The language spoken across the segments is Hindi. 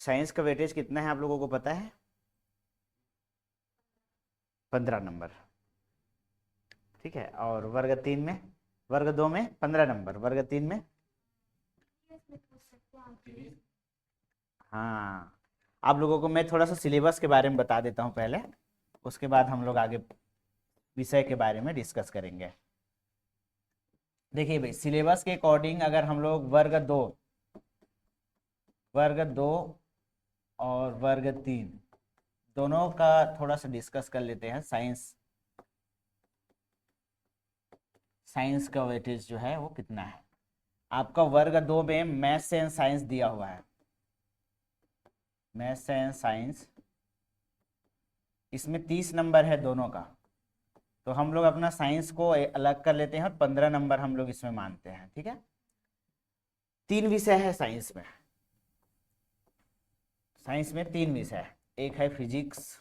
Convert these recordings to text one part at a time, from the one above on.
साइंस का वेटेज कितना है आप लोगों को पता है? 15 नंबर, ठीक है। और वर्ग 3 में, वर्ग 2 में 15 नंबर, वर्ग 3 में, हाँ। आप लोगों को मैं थोड़ा सा सिलेबस के बारे में बता देता हूँ पहले, उसके बाद हम लोग आगे विषय के बारे में डिस्कस करेंगे। देखिए भाई, सिलेबस के अकॉर्डिंग अगर हम लोग वर्ग दो और वर्ग 3 दोनों का थोड़ा सा डिस्कस कर लेते हैं। साइंस का वेटेज जो है वो कितना है। आपका वर्ग 2 में मैथ्स एंड साइंस दिया हुआ है, मैथ्स एंड साइंस, इसमें 30 नंबर है दोनों का। तो हम लोग अपना साइंस को अलग कर लेते हैं और 15 नंबर हम लोग इसमें मानते हैं, ठीक है। 3 विषय है साइंस में, साइंस में 3 विषय है। एक है फिजिक्स,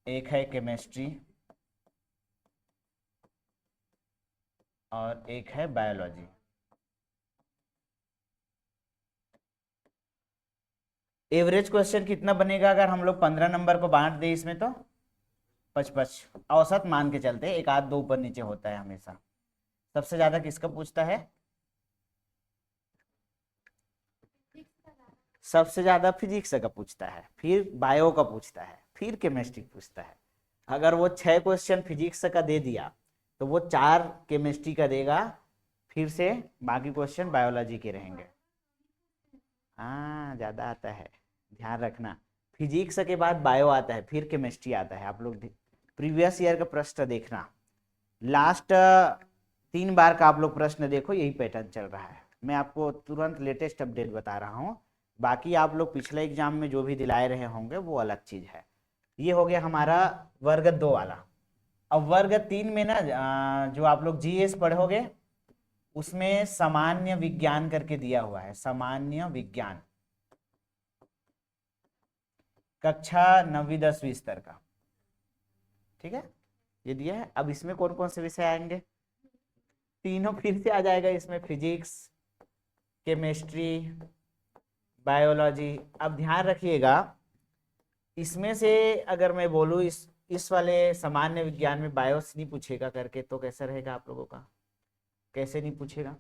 एक है केमिस्ट्री और एक है बायोलॉजी। एवरेज क्वेश्चन कितना बनेगा अगर हम लोग 15 नंबर को बांट दें इसमें? तो 55, औसत मान के चलते हैं, एक आध दो ऊपर नीचे होता है हमेशा। सबसे ज्यादा किसका पूछता है? सबसे ज्यादा फिजिक्स का पूछता है, फिर बायो का पूछता है, फिर केमिस्ट्री पूछता है। अगर वो 6 क्वेश्चन फिजिक्स का दे दिया तो वो 4 केमिस्ट्री का देगा, फिर से बाकी क्वेश्चन बायोलॉजी के रहेंगे। हाँ, ज्यादा आता है, ध्यान रखना। फिजिक्स के बाद बायो आता है, फिर केमिस्ट्री आता है। आप लोग प्रीवियस ईयर का प्रश्न देखना, लास्ट 3 बार का आप लोग प्रश्न देखो, यही पैटर्न चल रहा है। मैं आपको तुरंत लेटेस्ट अपडेट बता रहा हूँ, बाकी आप लोग पिछले एग्जाम में जो भी दिलाए रहे होंगे वो अलग चीज है। ये हो गया हमारा वर्ग 2 वाला। अब वर्ग 3 में ना जो आप लोग जीएस पढ़ोगे उसमें सामान्य विज्ञान करके दिया हुआ है, सामान्य विज्ञान, कक्षा 9वीं 10वीं स्तर का, ठीक है, ये दिया है। अब इसमें कौन कौन से विषय आएंगे? तीनों फिर से आ जाएगा इसमें, फिजिक्स, केमिस्ट्री, बायोलॉजी। अब ध्यान रखिएगा, इसमें से अगर मैं बोलूँ इस वाले सामान्य विज्ञान में बायोस नहीं पूछेगा करके, तो कैसा रहेगा आप लोगों का? कैसे नहीं पूछेगा?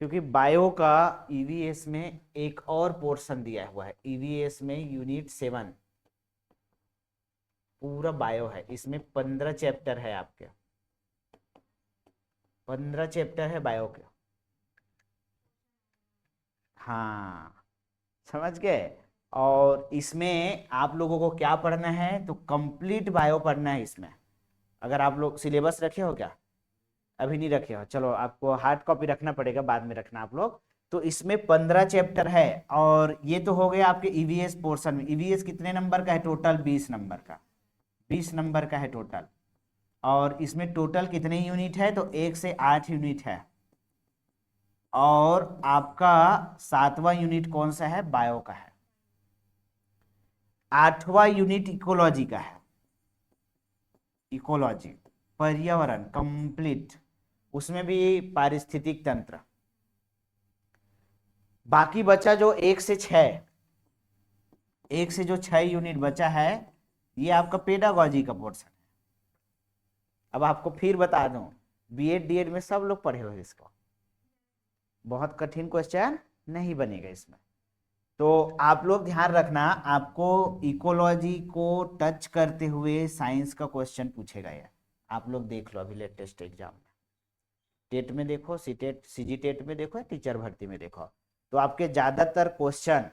क्योंकि बायो का ईवीएस में एक और पोर्शन दिया हुआ है, ईवीएस में यूनिट 7 पूरा बायो है। इसमें 15 चैप्टर है आपके, 15 चैप्टर है बायो के। हाँ, समझ गए। और इसमें आप लोगों को क्या पढ़ना है? तो कंप्लीट बायो पढ़ना है इसमें। अगर आप लोग सिलेबस रखे हो क्या? अभी नहीं रखे हो, चलो आपको हार्ड कॉपी रखना पड़ेगा, बाद में रखना आप लोग। तो इसमें 15 चैप्टर है, और ये तो हो गया आपके ईवीएस पोर्शन में। ईवीएस कितने नंबर का है टोटल? 20 नंबर का, 20 नंबर का है टोटल। और इसमें टोटल कितने यूनिट है? तो 1 से 8 यूनिट है। और आपका 7वां यूनिट कौन सा है? बायो का है। 8वां यूनिट इकोलॉजी का है, इकोलॉजी, पर्यावरण कंप्लीट, उसमें भी पारिस्थितिक तंत्र। बाकी बचा जो 1 से जो 6 यूनिट बचा है, ये आपका पेडागॉजी का पोर्शन है। अब आपको फिर बता दूं, बीएड डीएड में सब लोग पढ़े हुए इसको, बहुत कठिन क्वेश्चन नहीं बनेगा इसमें। तो आप लोग ध्यान रखना, आपको इकोलॉजी को टच करते हुए साइंस का क्वेश्चन पूछेगा ये। आप लोग देख लो अभी लेटेस्ट एग्जाम में, टेट में देखो, सीटेट सीजी टेट में देखो, टीचर भर्ती में देखो, तो आपके ज्यादातर क्वेश्चन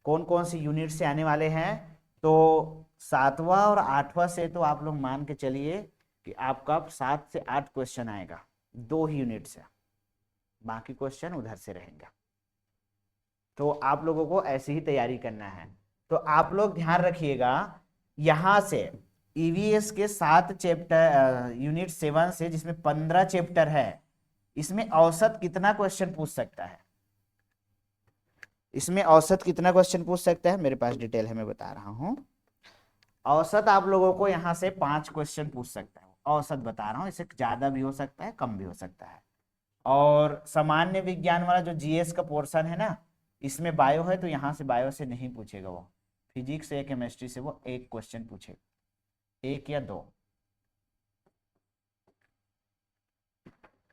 कौन कौन सी यूनिट से आने वाले हैं? तो 7वां और 8वां से तो आप लोग मान के चलिए कि आपका 7 से 8 क्वेश्चन आएगा, 2 ही यूनिट से, बाकी क्वेश्चन उधर से रहेंगे। तो आप लोगों को ऐसी ही तैयारी करना है। तो आप लोग ध्यान रखिएगा, यहां से ईवीएस के 7 चैप्टर, यूनिट 7 से, जिसमें 15 चैप्टर है, इसमें औसत कितना क्वेश्चन पूछ सकता है? इसमें औसत कितना क्वेश्चन पूछ सकता है? मेरे पास डिटेल है, मैं बता रहा हूं। औसत आप लोगों को यहां से 5 क्वेश्चन पूछ सकता है, औसत बता रहा हूं, इससे ज्यादा भी हो सकता है, कम भी हो सकता है। और सामान्य विज्ञान वाला जो जीएस का पोर्शन है ना, इसमें बायो है तो यहाँ से बायो से नहीं पूछेगा वो, फिजिक्स या केमिस्ट्री से वो एक क्वेश्चन पूछेगा, एक या दो।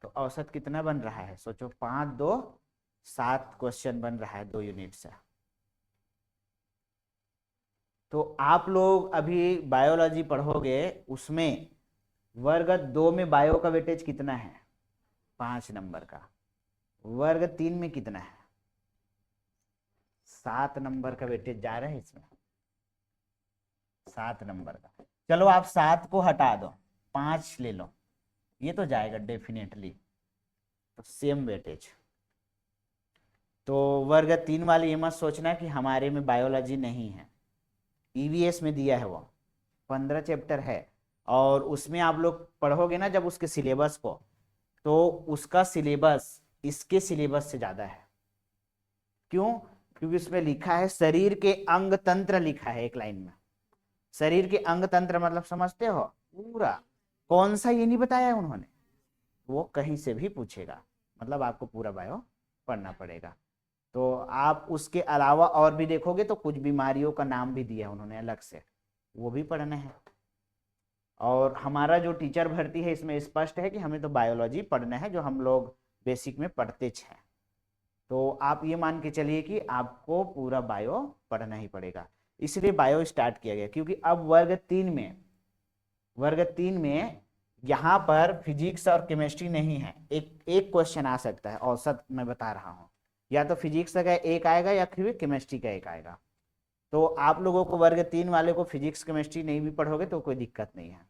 तो औसत कितना बन रहा है सोचो, 5 2 7 क्वेश्चन बन रहा है 2 यूनिट से। तो आप लोग अभी बायोलॉजी पढ़ोगे, उसमें वर्ग 2 में बायो का वेटेज कितना है, 5 नंबर का। वर्ग 3 में कितना है, 7 नंबर का वेटेज जा रहा है इसमें, 7 नंबर का। चलो आप 7 को हटा दो, 5 ले लो, ये तो जाएगा डेफिनेटली, तो सेम वेटेज। तो वर्ग 3 वाले ये मत सोचना कि हमारे में बायोलॉजी नहीं है, ईवीएस में दिया है वो, 15 चैप्टर है। और उसमें आप लोग पढ़ोगे ना जब उसके सिलेबस को, तो उसका सिलेबस इसके सिलेबस से ज़्यादा है। क्यों? क्योंकि उसमें लिखा है शरीर के अंग तंत्र, लिखा है एक लाइन में। शरीर के अंग तंत्र मतलब समझते हो पूरा, कौन सा ये नहीं बताया है उन्होंने, वो कहीं से भी पूछेगा, मतलब आपको पूरा बायो पढ़ना पड़ेगा। तो आप उसके अलावा और भी देखोगे तो कुछ बीमारियों का नाम भी दिया है उन्होंने अलग से, वो भी पढ़ना है। और हमारा जो टीचर भर्ती है इसमें स्पष्ट है कि हमें तो बायोलॉजी पढ़ना है, जो हम लोग बेसिक में पढ़ते हैं। तो आप ये मान के चलिए कि आपको पूरा बायो पढ़ना ही पड़ेगा, इसलिए बायो स्टार्ट किया गया। क्योंकि अब वर्ग 3 में यहाँ पर फिजिक्स और केमिस्ट्री नहीं है, एक क्वेश्चन आ सकता है औसत मैं बता रहा हूँ, या तो फिजिक्स का एक आएगा या फिर केमिस्ट्री का एक आएगा। तो आप लोगों को वर्ग 3 वाले को फिजिक्स केमिस्ट्री नहीं भी पढ़ोगे तो कोई दिक्कत नहीं है,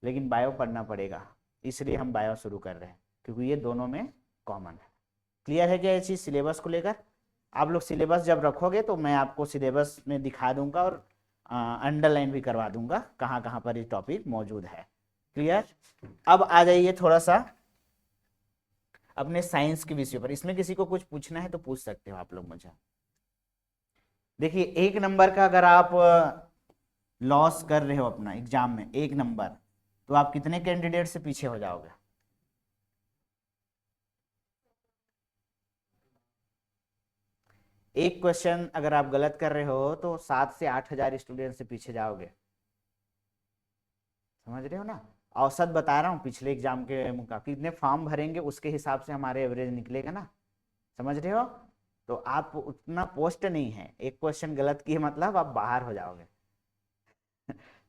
लेकिन बायो पढ़ना पड़ेगा, इसलिए हम बायो शुरू कर रहे हैं, क्योंकि ये दोनों में कॉमन है। क्लियर है क्या ये चीज़ सिलेबस को लेकर? आप लोग सिलेबस जब रखोगे तो मैं आपको सिलेबस में दिखा दूंगा और अंडरलाइन भी करवा दूंगा कहाँ कहाँ पर ये टॉपिक मौजूद है। क्लियर? अब आ जाइए थोड़ा सा अपने साइंस के विषय पर। इसमें किसी को कुछ पूछना है तो पूछ सकते हो आप लोग मुझे। देखिए 1 नंबर का अगर आप लॉस कर रहे हो अपना एग्जाम में 1 नंबर, तो आप कितने कैंडिडेट से पीछे हो जाओगे? एक क्वेश्चन अगर आप गलत कर रहे हो तो 7 से 8 हजार स्टूडेंट से पीछे जाओगे। समझ रहे हो ना? औसत बता रहा हूँ पिछले एग्जाम के मुकाबले, कितने फॉर्म भरेंगे उसके हिसाब से हमारे एवरेज निकलेगा ना। समझ रहे हो? तो आप उतना पोस्ट नहीं है, एक क्वेश्चन गलत किए मतलब आप बाहर हो जाओगे।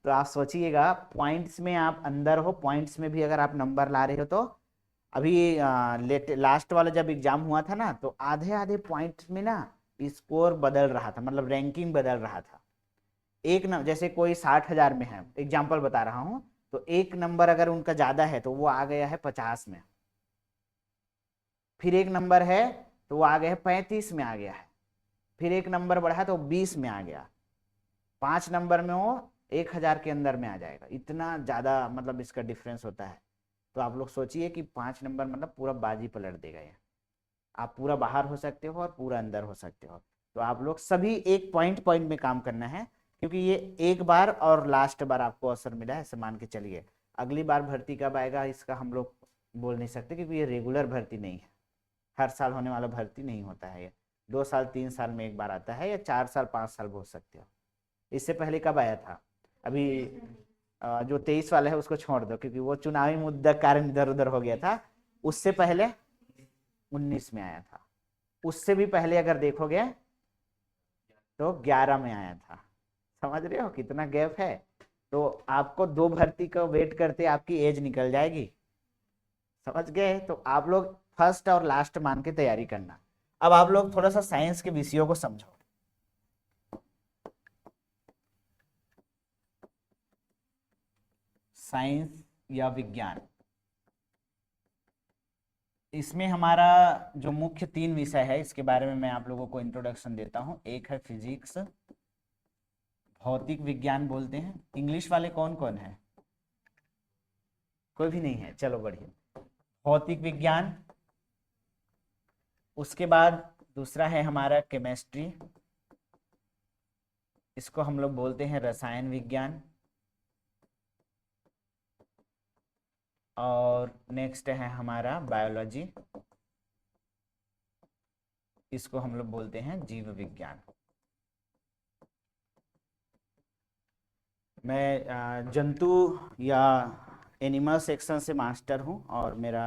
तो आप सोचिएगा पॉइंट्स में आप अंदर हो, पॉइंट्स में भी अगर आप नंबर ला रहे हो तो अभी लास्ट वाला जब एग्जाम हुआ था ना, तो आधे आधे पॉइंट्स में ना स्कोर बदल रहा था, मतलब रैंकिंग बदल रहा था। एक न जैसे कोई 60,000 में है, एग्जाम्पल बता रहा हूँ, तो एक नंबर अगर उनका ज़्यादा है तो वो आ गया है 50 में, फिर एक नंबर है तो वो आ गया है 35 में आ गया है, फिर एक नंबर बढ़ा तो 20 में आ गया, 5 नंबर में वो 1,000 के अंदर में आ जाएगा। इतना ज़्यादा मतलब इसका डिफरेंस होता है। तो आप लोग सोचिए कि 5 नंबर मतलब पूरा बाजी पलट देगा ये, आप पूरा बाहर हो सकते हो और पूरा अंदर हो सकते हो। तो आप लोग सभी एक पॉइंट पॉइंट में काम करना है, क्योंकि ये एक बार और लास्ट बार आपको अवसर मिला है, ऐसे मान के चलिए। अगली बार भर्ती कब आएगा इसका हम लोग बोल नहीं सकते, क्योंकि ये रेगुलर भर्ती नहीं है, हर साल होने वाला भर्ती नहीं होता है ये, 2 साल 3 साल में एक बार आता है, या 4 साल 5 साल बोल सकते हो। इससे पहले कब आया था? अभी जो 23 वाला है उसको छोड़ दो, क्योंकि वो चुनावी मुद्दा कारण इधर उधर हो गया था। उससे पहले 19 में आया था, उससे भी पहले अगर देखोगे तो 11 में आया था। समझ रहे हो कितना गैप है? तो आपको 2 भर्ती का वेट करते आपकी एज निकल जाएगी। समझ गए? तो आप लोग फर्स्ट और लास्ट मान के तैयारी करना। अब आप लोग थोड़ा सा साइंस के विषयों को समझो। साइंस या विज्ञान, इसमें हमारा जो मुख्य 3 विषय है इसके बारे में मैं आप लोगों को इंट्रोडक्शन देता हूं। एक है फिजिक्स, भौतिक विज्ञान बोलते हैं। इंग्लिश वाले कौन कौन है? कोई भी नहीं है, चलो बढ़िया। भौतिक विज्ञान, उसके बाद दूसरा है हमारा केमिस्ट्री, इसको हम लोग बोलते हैं रसायन विज्ञान। और नेक्स्ट है हमारा बायोलॉजी। इसको हम लोग बोलते हैं जीव विज्ञान। मैं जंतु या एनिमल सेक्शन से मास्टर हूँ और मेरा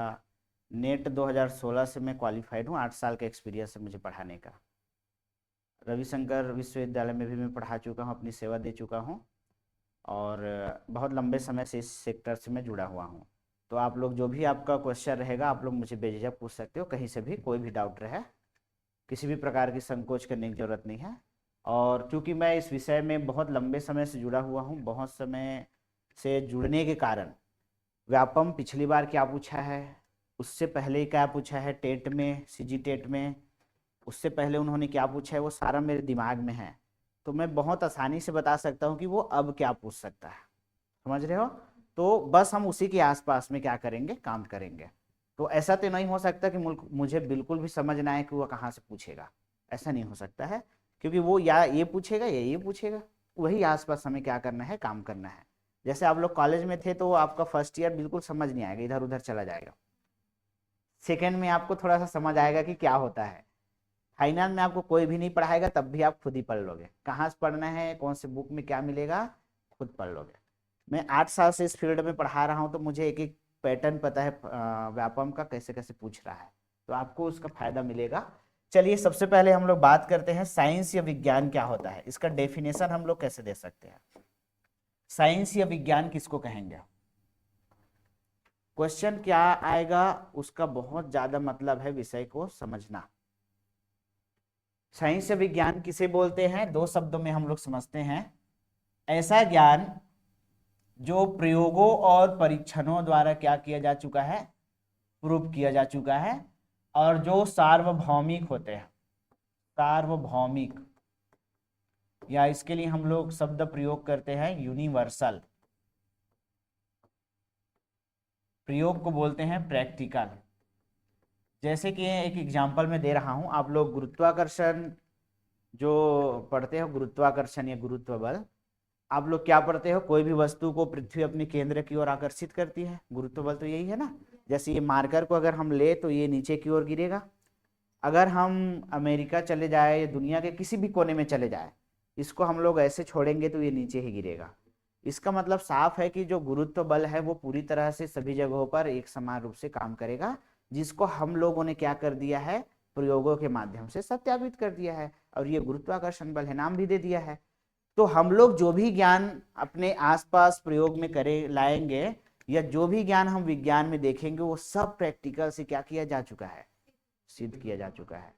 नेट 2016 से मैं क्वालिफाइड हूँ। 8 साल का एक्सपीरियंस है मुझे पढ़ाने का। रविशंकर विश्वविद्यालय में भी मैं पढ़ा चुका हूँ, अपनी सेवा दे चुका हूँ और बहुत लंबे समय से इस सेक्टर से मैं जुड़ा हुआ हूँ। तो आप लोग जो भी आपका क्वेश्चन रहेगा आप लोग मुझे बेझिझक पूछ सकते हो, कहीं से भी कोई भी डाउट रहे, किसी भी प्रकार की संकोच करने की ज़रूरत नहीं है। और क्योंकि मैं इस विषय में बहुत लंबे समय से जुड़ा हुआ हूँ, बहुत समय से जुड़ने के कारण व्यापम पिछली बार क्या पूछा है, उससे पहले क्या पूछा है टेट में, सीजी टेट में, उससे पहले उन्होंने क्या पूछा है, वो सारा मेरे दिमाग में है। तो मैं बहुत आसानी से बता सकता हूँ कि वो अब क्या पूछ सकता है। समझ रहे हो? तो बस हम उसी के आसपास में क्या करेंगे, काम करेंगे। तो ऐसा तो नहीं हो सकता कि मुझे बिल्कुल भी समझ ना आए कि वो कहाँ से पूछेगा, ऐसा नहीं हो सकता है, क्योंकि वो या ये पूछेगा या ये पूछेगा। वही आसपास हमें क्या करना है, काम करना है। जैसे आप लोग कॉलेज में थे तो आपका फर्स्ट ईयर बिल्कुल समझ नहीं आएगा, इधर उधर चला जाएगा। सेकेंड में आपको थोड़ा सा समझ आएगा कि क्या होता है। फाइनल में आपको कोई भी नहीं पढ़ाएगा, तब भी आप खुद ही पढ़ लोगे। कहाँ से पढ़ना है, कौन से बुक में क्या मिलेगा, खुद पढ़ लोगे। मैं 8 साल से इस फील्ड में पढ़ा रहा हूँ तो मुझे एक एक पैटर्न पता है व्यापम का कैसे कैसे पूछ रहा है, तो आपको उसका फायदा मिलेगा। चलिए सबसे पहले हम लोग बात करते हैं साइंस या विज्ञान क्या होता है, इसका डेफिनेशन हम लोग कैसे दे सकते हैं। साइंस या विज्ञान किसको कहेंगे? क्वेश्चन क्या आएगा उसका बहुत ज्यादा मतलब है विषय को समझना। साइंस या विज्ञान किसे बोलते हैं, दो शब्दों में हम लोग समझते हैं। ऐसा ज्ञान जो प्रयोगों और परीक्षणों द्वारा क्या किया जा चुका है, प्रूव किया जा चुका है, और जो सार्वभौमिक होते हैं, सार्वभौमिक, या इसके लिए हम लोग शब्द प्रयोग करते हैं यूनिवर्सल। प्रयोग को बोलते हैं प्रैक्टिकल। जैसे कि एक एग्जांपल मैं दे रहा हूं, आप लोग गुरुत्वाकर्षण जो पढ़ते हो, गुरुत्वाकर्षण या गुरुत्व बल, आप लोग क्या पढ़ते हो, कोई भी वस्तु को पृथ्वी अपने केंद्र की ओर आकर्षित करती है, गुरुत्व बल तो यही है ना। जैसे ये मार्कर को अगर हम ले तो ये नीचे की ओर गिरेगा। अगर हम अमेरिका चले जाए या दुनिया के किसी भी कोने में चले जाए, इसको हम लोग ऐसे छोड़ेंगे तो ये नीचे ही गिरेगा। इसका मतलब साफ है कि जो गुरुत्व बल है वो पूरी तरह से सभी जगहों पर एक समान रूप से काम करेगा, जिसको हम लोगों ने क्या कर दिया है, प्रयोगों के माध्यम से सत्यापित कर दिया है, और ये गुरुत्वाकर्षण बल है, नाम भी दे दिया है। तो हम लोग जो भी ज्ञान अपने आसपास प्रयोग में करें लाएंगे, या जो भी ज्ञान हम विज्ञान में देखेंगे, वो सब प्रैक्टिकल से क्या किया जा चुका है, सिद्ध किया जा चुका है,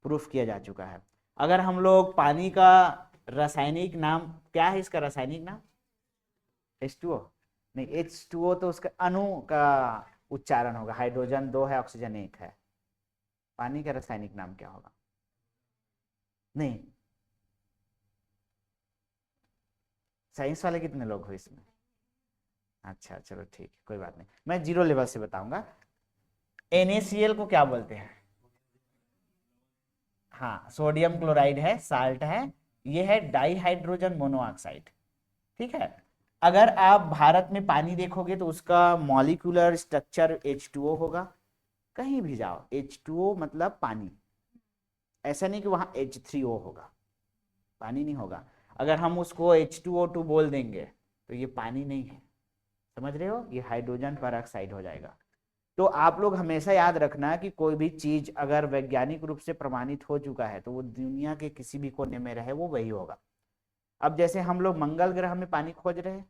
प्रूफ किया जा चुका है। अगर हम लोग पानी का रासायनिक नाम क्या है, इसका रासायनिक नाम H2O नहीं, H2O तो उसका अणु का उच्चारण होगा, हाइड्रोजन 2 है, ऑक्सीजन 1 है। पानी का रासायनिक नाम क्या होगा? नहीं, साइंस वाले कितने लोग हो इसमें? अच्छा चलो ठीक है, कोई बात नहीं, मैं जीरो लेवल से बताऊंगा। NaCl को क्या बोलते हैं? हाँ, सोडियम क्लोराइड है, साल्ट है, ये है डाइहाइड्रोजन मोनोऑक्साइड। ठीक है। अगर आप भारत में पानी देखोगे तो उसका मॉलिक्यूलर स्ट्रक्चर H2O होगा। कहीं भी जाओ H2O मतलब पानी, ऐसा नहीं कि वहां H3O होगा, पानी नहीं होगा। अगर हम उसको H2O2 बोल देंगे तो ये पानी नहीं है, समझ रहे हो, ये हाइड्रोजन पेरोक्साइड हो जाएगा। तो आप लोग हमेशा याद रखना कि कोई भी चीज अगर वैज्ञानिक रूप से प्रमाणित हो चुका है तो वो दुनिया के किसी भी कोने में रहे वो वही होगा। अब जैसे हम लोग मंगल ग्रह में पानी खोज रहे हैं,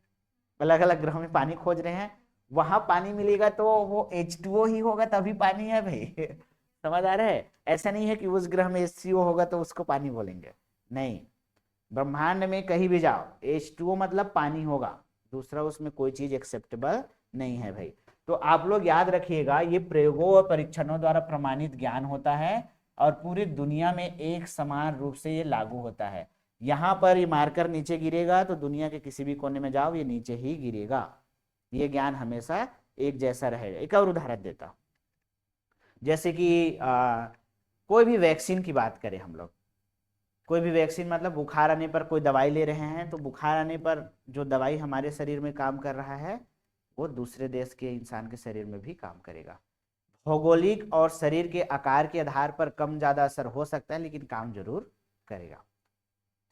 अलग अलग ग्रहों में पानी खोज रहे हैं, वहां पानी मिलेगा तो वो H2O ही होगा, तभी पानी है भाई। समझ आ रहा है? ऐसा नहीं है कि उस ग्रह में HCO होगा तो उसको पानी बोलेंगे, नहीं। ब्रह्मांड में कहीं भी जाओ H2O मतलब पानी होगा, दूसरा उसमें कोई चीज एक्सेप्टेबल नहीं है भाई। तो आप लोग याद रखिएगा, ये प्रयोगों और परीक्षणों द्वारा प्रमाणित ज्ञान होता है और पूरी दुनिया में एक समान रूप से ये लागू होता है। यहाँ पर ये मार्कर नीचे गिरेगा तो दुनिया के किसी भी कोने में जाओ ये नीचे ही गिरेगा। ये ज्ञान हमेशा एक जैसा रहेगा। एक और उदाहरण देता हूं, जैसे कि कोई भी वैक्सीन की बात करें हम लोग, कोई भी वैक्सीन मतलब बुखार आने पर कोई दवाई ले रहे हैं, तो बुखार आने पर जो दवाई हमारे शरीर में काम कर रहा है वो दूसरे देश के इंसान के शरीर में भी काम करेगा। भौगोलिक और शरीर के आकार के आधार पर कम ज्यादा असर हो सकता है, लेकिन काम जरूर करेगा।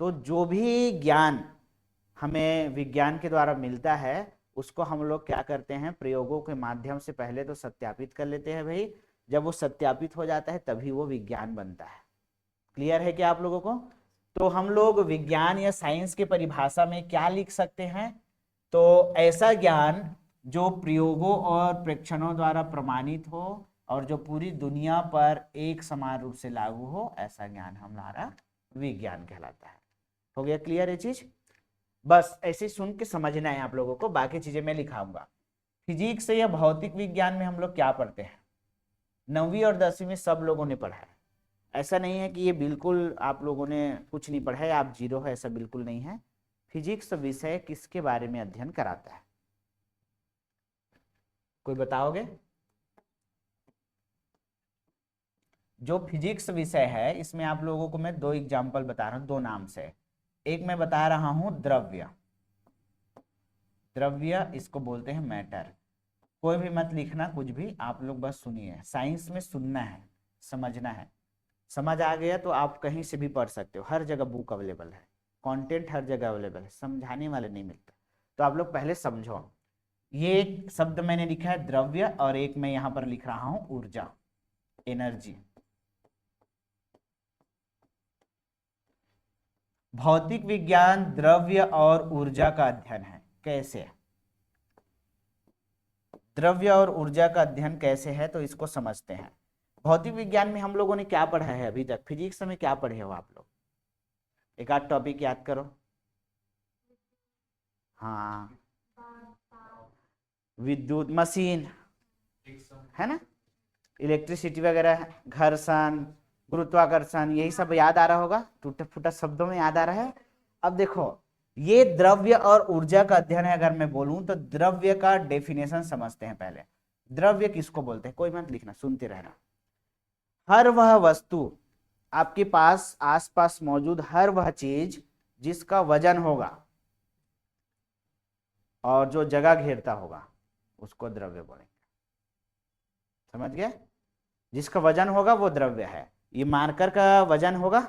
तो जो भी ज्ञान हमें विज्ञान के द्वारा मिलता है उसको हम लोग क्या करते हैं, प्रयोगों के माध्यम से पहले तो सत्यापित कर लेते हैं भाई। जब वो सत्यापित हो जाता है तभी वो विज्ञान बनता है। क्लियर है क्या आप लोगों को? तो हम लोग विज्ञान या साइंस के परिभाषा में क्या लिख सकते हैं, तो ऐसा ज्ञान जो प्रयोगों और प्रेक्षणों द्वारा प्रमाणित हो और जो पूरी दुनिया पर एक समान रूप से लागू हो, ऐसा ज्ञान हमारा विज्ञान कहलाता है। हो गया क्लियर ये चीज? बस ऐसे सुन के समझना है आप लोगों को, बाकी चीजें मैं लिखाऊंगा। फिजिक्स या भौतिक विज्ञान में हम लोग क्या पढ़ते हैं, 9वीं और 10वीं में सब लोगों ने पढ़ा है। ऐसा नहीं है कि ये बिल्कुल आप लोगों ने कुछ नहीं पढ़ा है, आप जीरो है, ऐसा बिल्कुल नहीं है। फिजिक्स विषय किसके बारे में अध्ययन कराता है, कोई बताओगे? जो फिजिक्स विषय है इसमें आप लोगों को मैं 2 एग्जाम्पल बता रहा हूं, 2 नाम से। एक मैं बता रहा हूं द्रव्य, द्रव्य इसको बोलते हैं मैटर। कोई भी मत लिखना कुछ भी, आप लोग बस सुनिए। साइंस में सुनना है, समझना है। समझ आ गया तो आप कहीं से भी पढ़ सकते हो, हर जगह बुक अवेलेबल है, कंटेंट हर जगह अवेलेबल है, समझाने वाले नहीं मिलते। तो आप लोग पहले समझो। ये एक शब्द मैंने लिखा है द्रव्य, और एक मैं यहां पर लिख रहा हूं ऊर्जा, एनर्जी। भौतिक विज्ञान द्रव्य और ऊर्जा का अध्ययन है। कैसे? द्रव्य और ऊर्जा का अध्ययन कैसे है, तो इसको समझते हैं। भौतिक विज्ञान में हम लोगों ने क्या पढ़ा है अभी तक? फिजिक्स में क्या पढ़े हो आप लोग? एक आध टॉपिक याद करो। हाँ, विद्युत, मशीन, है ना, इलेक्ट्रिसिटी वगैरह, घर्षण, गुरुत्वाकर्षण, यही सब याद आ रहा होगा, टूटा फूटा शब्दों में याद आ रहा है। अब देखो, ये द्रव्य और ऊर्जा का अध्ययन है। अगर मैं बोलूं तो द्रव्य का डेफिनेशन समझते हैं पहले। द्रव्य किसको बोलते हैं, कोई मत लिखना, सुनते रहना। हर वह वस्तु, आपके पास आसपास मौजूद हर वह चीज जिसका वजन होगा और जो जगह घेरता होगा, उसको द्रव्य बोलेंगे। समझ गए? जिसका वजन होगा वो द्रव्य है। ये मार्कर का वजन होगा,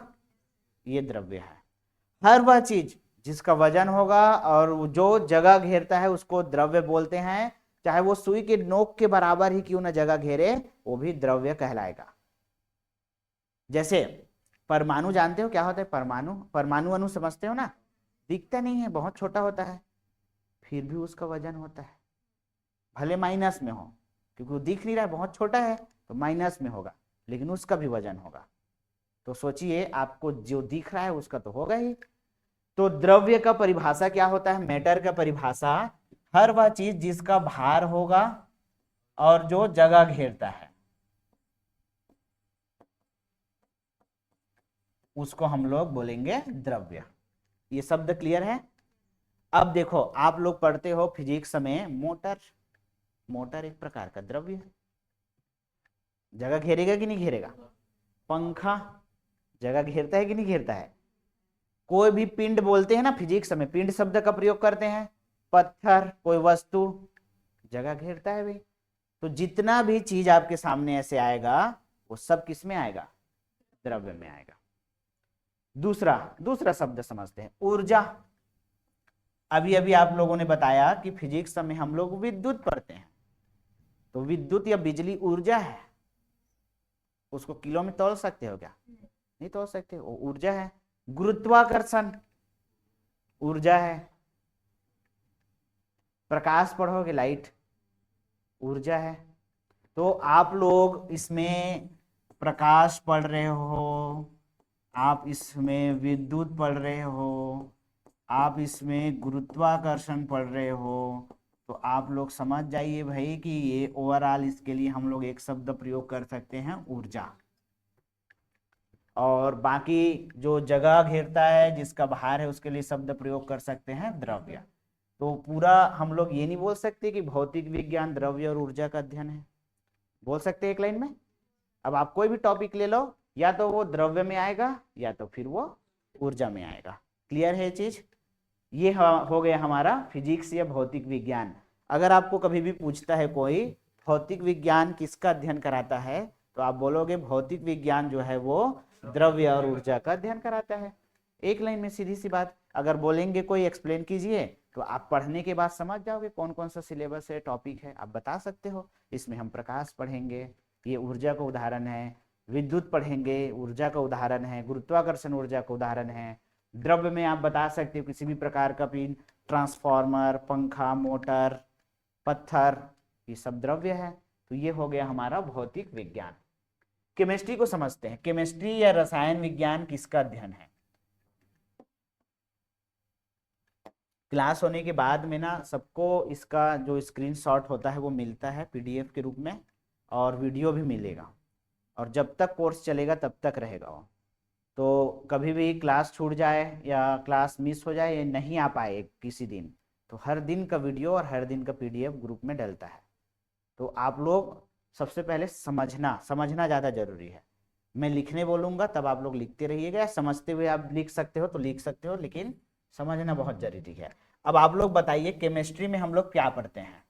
ये द्रव्य है। हर वह चीज जिसका वजन होगा और जो जगह घेरता है उसको द्रव्य बोलते हैं। चाहे वो सुई के नोक के बराबर ही क्यों ना जगह घेरे, वो भी द्रव्य कहलाएगा। जैसे परमाणु, जानते हो क्या होता है परमाणु? परमाणु अणु समझते हो ना, दिखता नहीं है, बहुत छोटा होता है, फिर भी उसका वजन होता है। भले माइनस में हो, क्योंकि वो दिख नहीं रहा है, बहुत छोटा है, तो माइनस में होगा, लेकिन उसका भी वजन होगा। तो सोचिए, आपको जो दिख रहा है उसका तो होगा ही। तो द्रव्य का परिभाषा क्या होता है? मैटर का परिभाषा, हर वह चीज जिसका भार होगा और जो जगह घेरता है, उसको हम लोग बोलेंगे द्रव्य। ये शब्द क्लियर है? अब देखो, आप लोग पढ़ते हो फिजिक्स में मोटर। मोटर एक प्रकार का द्रव्य है, जगह घेरेगा कि नहीं घेरेगा? पंखा जगह घेरता है कि नहीं घेरता है? कोई भी पिंड बोलते हैं ना, फिजिक्स में पिंड शब्द का प्रयोग करते हैं। पत्थर, कोई वस्तु, जगह घेरता है भाई। तो जितना भी चीज आपके सामने ऐसे आएगा वो सब किस में आएगा? द्रव्य में आएगा। दूसरा शब्द समझते हैं, ऊर्जा। अभी अभी आप लोगों ने बताया कि फिजिक्स में हम लोग विद्युत पढ़ते हैं, तो विद्युत या बिजली ऊर्जा है। उसको किलो में तोल सकते हो क्या? नहीं तोल सकते, वो ऊर्जा है। गुरुत्वाकर्षण ऊर्जा है। प्रकाश पढ़ोगे, लाइट, ऊर्जा है। तो आप लोग इसमें प्रकाश पढ़ रहे हो, आप इसमें विद्युत पढ़ रहे हो, आप इसमें गुरुत्वाकर्षण पढ़ रहे हो, तो आप लोग समझ जाइए भाई कि ये ओवरऑल इसके लिए हम लोग एक शब्द प्रयोग कर सकते हैं, ऊर्जा। और बाकी जो जगह घेरता है, जिसका भार है, उसके लिए शब्द प्रयोग कर सकते हैं द्रव्य। तो पूरा हम लोग ये नहीं बोल सकते कि भौतिक विज्ञान द्रव्य और ऊर्जा का अध्ययन है, बोल सकते हैं एक लाइन में। अब आप कोई भी टॉपिक ले लो, या तो वो द्रव्य में आएगा या तो फिर वो ऊर्जा में आएगा। क्लियर है ये चीज? ये हो गया हमारा फिजिक्स या भौतिक विज्ञान। अगर आपको कभी भी पूछता है कोई भौतिक विज्ञान किसका अध्ययन कराता है? तो आप बोलोगे भौतिक विज्ञान जो है वो द्रव्य और ऊर्जा का अध्ययन कराता है। एक लाइन में सीधी सी बात। अगर बोलेंगे कोई एक्सप्लेन कीजिए तो आप पढ़ने के बाद समझ जाओगे कौन कौन सा सिलेबस है, टॉपिक है, आप बता सकते हो। इसमें हम प्रकाश पढ़ेंगे, ये ऊर्जा का उदाहरण है, विद्युत पढ़ेंगे, ऊर्जा का उदाहरण है, गुरुत्वाकर्षण ऊर्जा का उदाहरण है। द्रव्य में आप बता सकते हो किसी भी प्रकार का भी ट्रांसफार्मर, पंखा, मोटर, पत्थर, ये सब द्रव्य है। तो ये हो गया हमारा भौतिक विज्ञान। केमिस्ट्री को समझते हैं। केमिस्ट्री या रसायन विज्ञान किसका अध्ययन है? क्लास होने के बाद में ना सबको इसका जो स्क्रीनशॉट होता है वो मिलता है पीडीएफ के रूप में, और वीडियो भी मिलेगा, और जब तक कोर्स चलेगा तब तक रहेगा वो। तो कभी भी क्लास छूट जाए या क्लास मिस हो जाए या नहीं आ पाए किसी दिन, तो हर दिन का वीडियो और हर दिन का पीडीएफ ग्रुप में डलता है। तो आप लोग सबसे पहले समझना ज़्यादा जरूरी है। मैं लिखने बोलूँगा तब आप लोग लिखते रहिएगा, समझते हुए आप लिख सकते हो तो लिख सकते हो, लेकिन समझना बहुत जरूरी है। अब आप लोग बताइए केमिस्ट्री में हम लोग क्या पढ़ते हैं?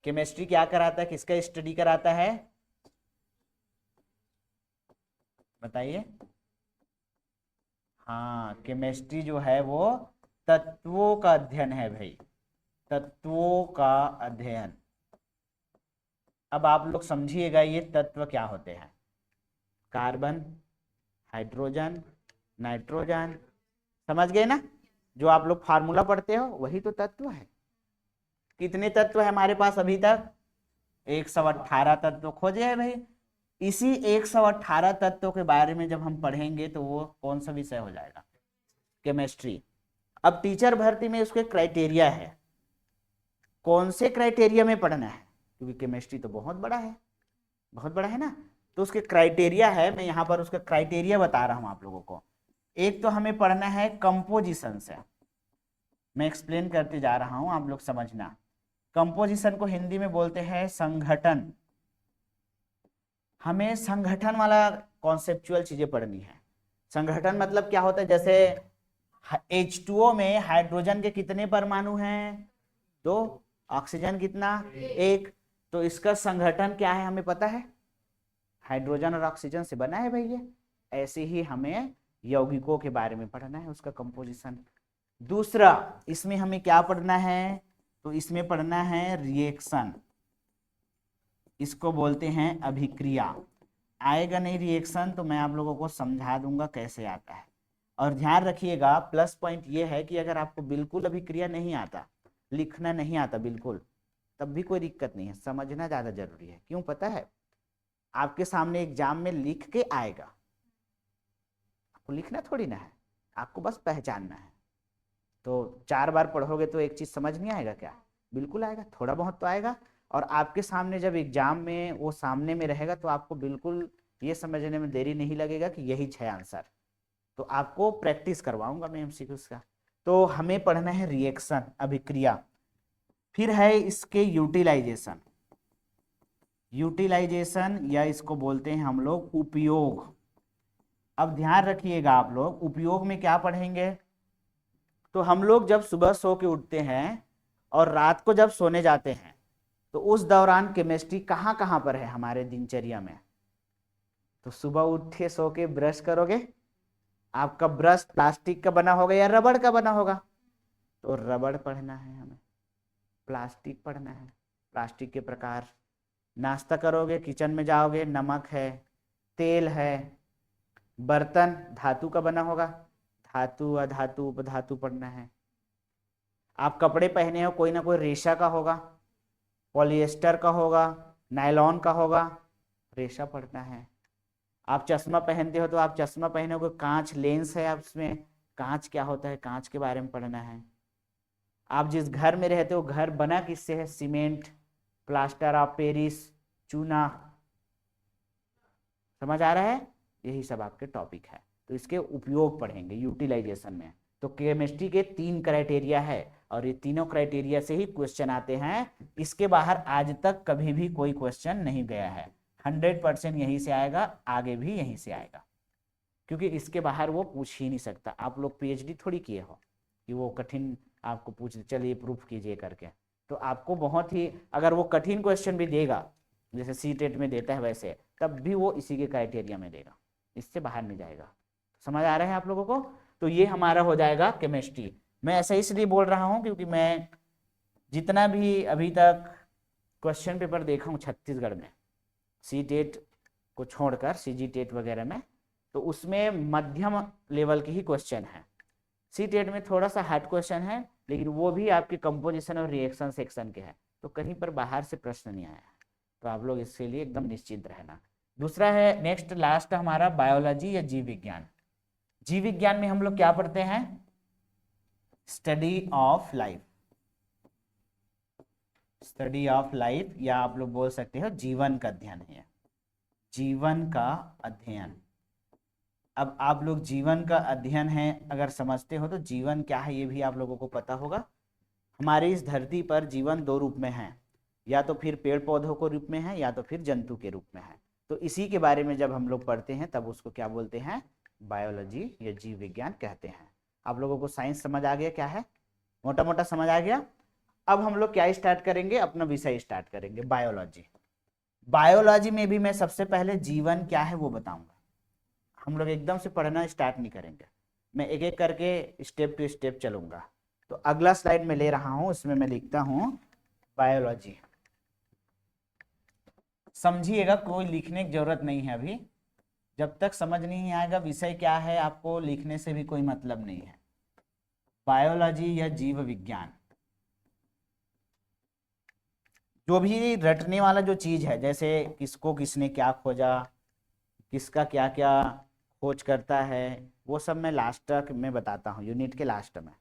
केमिस्ट्री क्या कराता है, किसका स्टडी कराता है? बताइए। हाँ, केमिस्ट्री जो है वो तत्वों का अध्ययन है भाई, तत्वों का अध्ययन। अब आप लोग समझिएगा ये तत्व क्या होते हैं। कार्बन, हाइड्रोजन, नाइट्रोजन, समझ गए ना? जो आप लोग फार्मूला पढ़ते हो वही तो तत्व है। कितने तत्व है हमारे पास अभी तक? 118 तत्व खोजे हैं भाई। इसी 118 तत्वों के बारे में जब हम पढ़ेंगे तो वो कौन सा विषय हो जाएगा? केमिस्ट्री। अब टीचर भर्ती में उसके क्राइटेरिया है, कौन से क्राइटेरिया में पढ़ना है, क्योंकि केमिस्ट्री तो बहुत बड़ा है, बहुत बड़ा है ना। तो उसके क्राइटेरिया है, मैं यहाँ पर उसका क्राइटेरिया बता रहा हूँ आप लोगों को। एक तो हमें पढ़ना है कंपोजिशन से, मैं एक्सप्लेन करते जा रहा हूँ, आप लोग समझना। कंपोजिशन को हिंदी में बोलते हैं संगठन। हमें संगठन वाला कॉन्सेप्चुअल चीजें पढ़नी है। संगठन मतलब क्या होता है? जैसे H2O में हाइड्रोजन के कितने परमाणु हैं? 2। ऑक्सीजन कितना? 1। तो इसका संगठन क्या है हमें पता है? हाइड्रोजन और ऑक्सीजन से बना है भैया। ऐसे ही हमें यौगिकों के बारे में पढ़ना है, उसका कंपोजिशन। दूसरा, इसमें हमें क्या पढ़ना है? तो इसमें पढ़ना है रिएक्शन, इसको बोलते हैं अभिक्रिया। आएगा नहीं रिएक्शन तो मैं आप लोगों को समझा दूंगा कैसे आता है। और ध्यान रखिएगा, प्लस पॉइंट ये है कि अगर आपको बिल्कुल अभिक्रिया नहीं आता, लिखना नहीं आता बिल्कुल, तब भी कोई दिक्कत नहीं है, समझना ज़्यादा जरूरी है। क्यों पता है? आपके सामने एग्जाम में लिख के आएगा, आपको लिखना थोड़ी ना है, आपको बस पहचानना है। तो 4 बार पढ़ोगे तो एक चीज़ समझ नहीं आएगा क्या? बिल्कुल आएगा, थोड़ा बहुत तो आएगा। और आपके सामने जब एग्जाम में वो सामने में रहेगा तो आपको बिल्कुल ये समझने में देरी नहीं लगेगा कि यही है आंसर। तो आपको प्रैक्टिस करवाऊंगा मैं एमसीक्यूज का। तो हमें पढ़ना है रिएक्शन, अभिक्रिया। फिर है इसके यूटिलाइजेशन, यूटिलाइजेशन या इसको बोलते हैं हम लोग उपयोग। अब ध्यान रखिएगा आप लोग, उपयोग में क्या पढ़ेंगे? तो हम लोग जब सुबह सो के उठते हैं और रात को जब सोने जाते हैं, तो उस दौरान केमिस्ट्री कहाँ कहाँ पर है हमारे दिनचर्या में? तो सुबह उठे सो के ब्रश करोगे, आपका ब्रश प्लास्टिक का बना होगा या रबड़ का बना होगा? तो रबड़ पढ़ना है हमें, प्लास्टिक पढ़ना है, प्लास्टिक के प्रकार। नाश्ता करोगे, किचन में जाओगे, नमक है, तेल है। बर्तन धातु का बना होगा, धातु, अधातु, उपधातु पढ़ना है। आप कपड़े पहने हो, कोई ना कोई रेशा का होगा, पॉलिएस्टर का होगा, नायलॉन का होगा, रेशा पढ़ना है। आप चश्मा पहनते हो तो आप चश्मा पहने हो, कांच लेंस है, आप उसमें कांच क्या होता है, कांच के बारे में पढ़ना है। आप जिस घर में रहते हो घर बना किससे है? सीमेंट, प्लास्टर ऑफ पेरिस, चूना। समझ आ रहा है? यही सब आपके टॉपिक है। तो इसके उपयोग पढ़ेंगे यूटिलाइजेशन में। तो केमिस्ट्री के 3 क्राइटेरिया है और ये तीनों क्राइटेरिया से ही क्वेश्चन आते हैं। इसके बाहर आज तक कभी भी कोई क्वेश्चन नहीं गया है। 100% यहीं से आएगा, आगे भी यहीं से आएगा, क्योंकि इसके बाहर वो पूछ ही नहीं सकता। आप लोग पीएचडी थोड़ी किए हो कि वो कठिन आपको पूछ, चलिए प्रूफ कीजिए करके। तो आपको बहुत ही, अगर वो कठिन क्वेश्चन भी देगा जैसे सी टेट में देता है वैसे, तब भी वो इसी के क्राइटेरिया में देगा, इससे बाहर नहीं जाएगा। समझ आ रहा है आप लोगों को? तो ये हमारा हो जाएगा केमिस्ट्री। मैं ऐसा इसलिए बोल रहा हूँ क्योंकि मैं जितना भी अभी तक क्वेश्चन पेपर देखा हूँ छत्तीसगढ़ में, सी टेट को छोड़कर सी जी टेट वगैरह में, तो उसमें मध्यम लेवल के ही क्वेश्चन है। सी टेट में थोड़ा सा हार्ड क्वेश्चन है, लेकिन वो भी आपके कंपोजिशन और रिएक्शन सेक्शन के हैं, तो कहीं पर बाहर से प्रश्न नहीं आया है, तो आप लोग इसके लिए एकदम निश्चिंत रहना। दूसरा है नेक्स्ट लास्ट हमारा बायोलॉजी या जीव विज्ञान। जीव विज्ञान में हम लोग क्या पढ़ते हैं? Study of life, study of life, या आप लोग बोल सकते हो जीवन का अध्ययन है, जीवन का अध्ययन। अब आप लोग जीवन का अध्ययन है अगर समझते हो तो जीवन क्या है ये भी आप लोगों को पता होगा। हमारी इस धरती पर जीवन दो रूप में है, या तो फिर पेड़ पौधों के रूप में है या तो फिर जंतु के रूप में है। तो इसी के बारे में जब हम लोग पढ़ते हैं तब उसको क्या बोलते हैं? बायोलॉजी या जीव विज्ञान कहते हैं। आप लोगों को साइंस समझ आ गया क्या है? मोटा मोटा समझ आ गया। अब हम लोग क्या स्टार्ट करेंगे? अपना विषय स्टार्ट करेंगे, बायोलॉजी। बायोलॉजी में भी मैं सबसे पहले जीवन क्या है वो बताऊंगा। हम लोग एकदम से पढ़ना स्टार्ट नहीं करेंगे, मैं एक एक करके स्टेप टू स्टेप चलूंगा। तो अगला स्लाइड में ले रहा हूं, इसमें मैं लिखता हूं बायोलॉजी। समझिएगा, कोई लिखने की जरूरत नहीं है अभी, जब तक समझ नहीं आएगा विषय क्या है आपको लिखने से भी कोई मतलब नहीं है। बायोलॉजी या जीव विज्ञान, जो भी रटने वाला जो चीज है, जैसे किसको किसने क्या खोजा, किसका क्या क्या खोज करता है, वो सब मैं लास्ट तक में बताता हूँ, यूनिट के लास्ट में।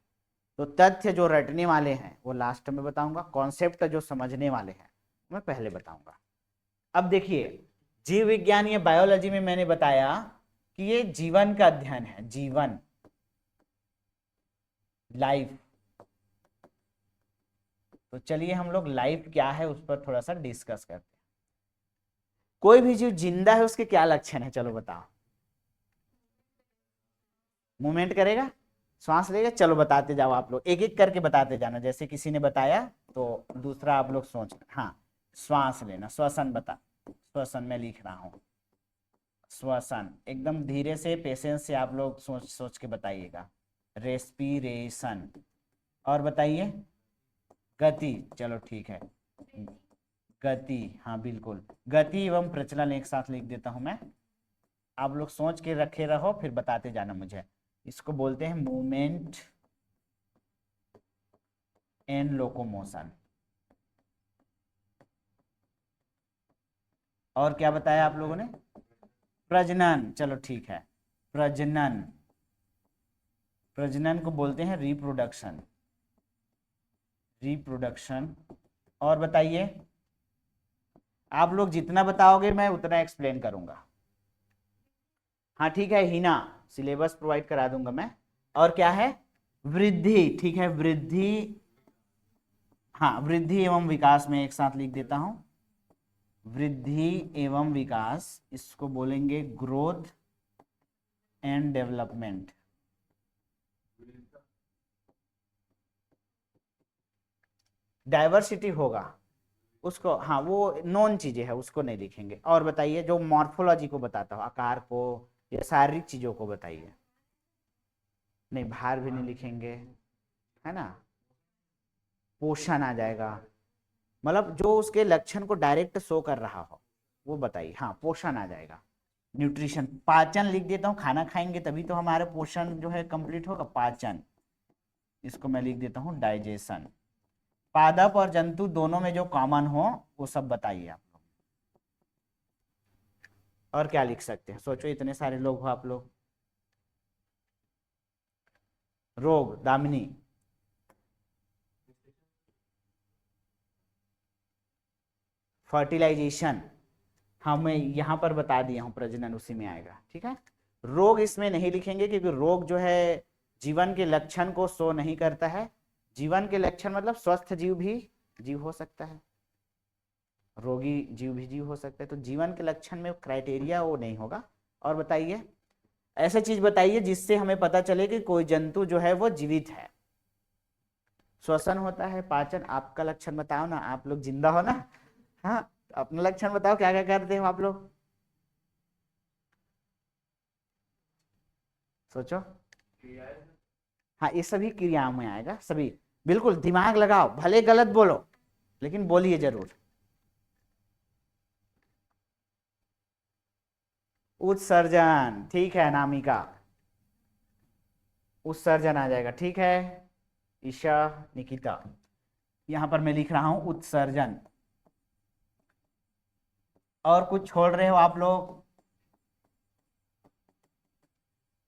तो तथ्य जो रटने वाले हैं वो लास्ट में बताऊंगा, कॉन्सेप्ट जो समझने वाले हैं मैं पहले बताऊंगा। अब देखिए, जीव विज्ञान या बायोलॉजी में मैंने बताया कि ये जीवन का अध्ययन है, जीवन, लाइफ। तो चलिए हम लोग लाइफ क्या है उस पर थोड़ा सा डिस्कस करते हैं। कोई भी जीव जिंदा है उसके क्या लक्षण है? चलो बताओ। मूवमेंट करेगा, श्वास लेगा। चलो बताते जाओ, आप लोग एक एक करके बताते जाना, जैसे किसी ने बताया तो दूसरा आप लोग सोच। हाँ, श्वास लेना, श्वसन बता, श्वसन में लिख रहा हूँ, श्वसन। एकदम धीरे से पेशेंस से आप लोग सोच सोच के बताइएगा। रेस्पिरेशन, और बताइए गति। चलो ठीक है, गति, हाँ बिल्कुल, गति एवं प्रचलन एक साथ लिख देता हूं मैं, आप लोग सोच के रखे रहो फिर बताते जाना मुझे। इसको बोलते हैं मूवमेंट एंड लोकोमोशन। और क्या बताया आप लोगों ने? प्रजनन। चलो ठीक है, प्रजनन, प्रजनन को बोलते हैं रिप्रोडक्शन, रिप्रोडक्शन। और बताइए, आप लोग जितना बताओगे मैं उतना एक्सप्लेन करूंगा। हाँ ठीक है, हिना, सिलेबस प्रोवाइड करा दूंगा मैं। और क्या है? वृद्धि, ठीक है, वृद्धि। हाँ, वृद्धि एवं विकास में एक साथ लिख देता हूं, वृद्धि एवं विकास, इसको बोलेंगे ग्रोथ एंड डेवलपमेंट। डाइवर्सिटी होगा उसको, हाँ वो नॉन चीजें है उसको नहीं लिखेंगे। और बताइए, जो मॉर्फोलॉजी को बताता हो, आकार को या शारीरिक चीजों को बताइए। नहीं, भार भी नहीं लिखेंगे, है ना। पोषण आ जाएगा, मतलब जो उसके लक्षण को डायरेक्ट शो कर रहा हो वो बताइए। हाँ, पोषण आ जाएगा। न्यूट्रिशन, पाचन लिख देता हूँ, खाना खाएंगे तभी तो हमारा पोषण जो है कंप्लीट होगा, पाचन। इसको मैं लिख देता हूँ डाइजेशन। पादप और जंतु दोनों में जो कॉमन हो वो सब बताइए आप लोग। और क्या लिख सकते हैं? सोचो, इतने सारे लोग हो आप लोग। रोग, दामिनी। फर्टिलाइजेशन, हाँ मैं यहाँ पर बता दिया हूँ, प्रजनन उसी में आएगा, ठीक है। रोग इसमें नहीं लिखेंगे क्योंकि रोग जो है जीवन के लक्षण को शो नहीं करता है। जीवन के लक्षण मतलब स्वस्थ जीव भी जीव हो सकता है, रोगी जीव भी जीव हो सकता है, तो जीवन के लक्षण में क्राइटेरिया वो नहीं होगा। और बताइए, ऐसा चीज बताइए जिससे हमें पता चले कि कोई जंतु जो है वो जीवित है। श्वसन होता है, पाचन। आपका लक्षण बताओ ना, आप लोग जिंदा हो ना। हाँ, अपना लक्षण बताओ, क्या क्या करते हो आप लोग, सोचो। हाँ, ये सभी क्रियाओं में आएगा, सभी। बिल्कुल दिमाग लगाओ, भले गलत बोलो लेकिन बोलिए जरूर। उत्सर्जन, ठीक है अनामिका, उत्सर्जन आ जाएगा, ठीक है। ईशा, निकिता, यहां पर मैं लिख रहा हूं उत्सर्जन। और कुछ छोड़ रहे हो आप लोग,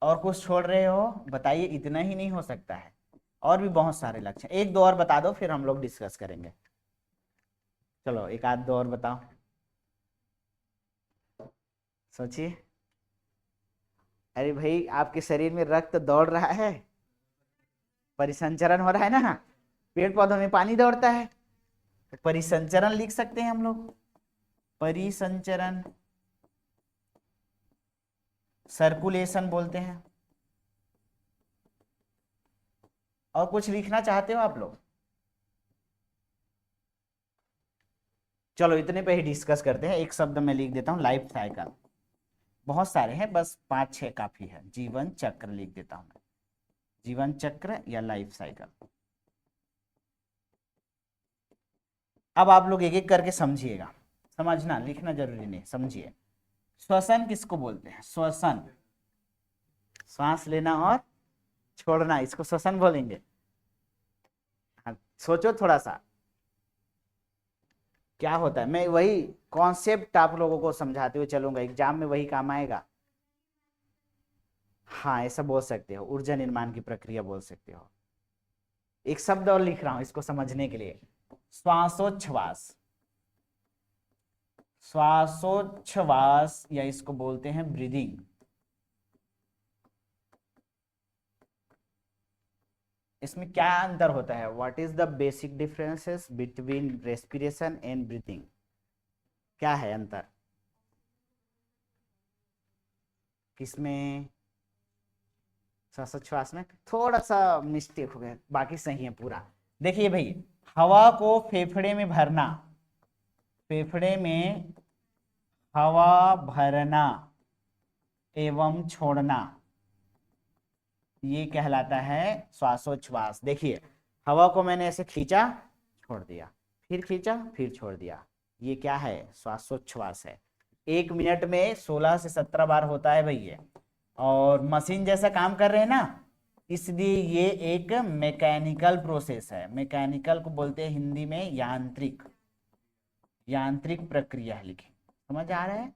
और कुछ छोड़ रहे हो बताइए, इतना ही नहीं हो सकता है, और भी बहुत सारे लक्षण। एक दो और बता दो फिर हम लोग डिस्कस करेंगे। चलो एक आध दो और बताओ, सोचिए। अरे भाई, आपके शरीर में रक्त दौड़ रहा है, परिसंचरण हो रहा है ना, पेड़ पौधों में पानी दौड़ता है, तो परिसंचरण लिख सकते हैं हम लोग, परिसंचरण, सर्कुलेशन बोलते हैं। और कुछ लिखना चाहते हो आप लोग? चलो इतने पे ही डिस्कस करते हैं। एक शब्द में लिख देता हूं, लाइफ साइकिल। बहुत सारे हैं, बस 5-6 काफी है। जीवन चक्र लिख देता हूं मैं, जीवन चक्र या लाइफ साइकिल। अब आप लोग एक एक करके समझिएगा, समझना, लिखना जरूरी नहीं, समझिए। श्वसन किसको बोलते हैं? श्वसन, सांस लेना और छोड़ना, इसको श्वसन बोलेंगे। हाँ, सोचो थोड़ा सा क्या होता है। मैं वही कॉन्सेप्ट आप लोगों को समझाते हुए चलूंगा, एग्जाम में वही काम आएगा। हाँ, ऐसा बोल सकते हो, ऊर्जा निर्माण की प्रक्रिया बोल सकते हो। एक शब्द और लिख रहा हूं इसको समझने के लिए, श्वासोच्छ्वास। श्वासोच्छ्वास या इसको बोलते हैं ब्रीदिंग। इसमें क्या अंतर होता है? What is the basic differences between respiration and breathing? क्या है अंतर किसमें? श्वासोच्छ्वास में थोड़ा सा मिस्टेक हो गया, बाकी सही है पूरा। देखिए भाई, हवा को फेफड़े में भरना, फेफड़े में हवा भरना एवं छोड़ना, ये कहलाता है श्वासोच्छ्वास। देखिए, हवा को मैंने ऐसे खींचा, छोड़ दिया, फिर खींचा, फिर छोड़ दिया, ये क्या है? श्वासोच्छ्वास है। 1 मिनट में 16 से 17 बार होता है भाई ये, और मशीन जैसा काम कर रहे हैं ना, इसलिए ये एक मैकेनिकल प्रोसेस है। मैकेनिकल को बोलते हैं हिंदी में यांत्रिक, यांत्रिक प्रक्रिया लिखे, समझ आ रहा है?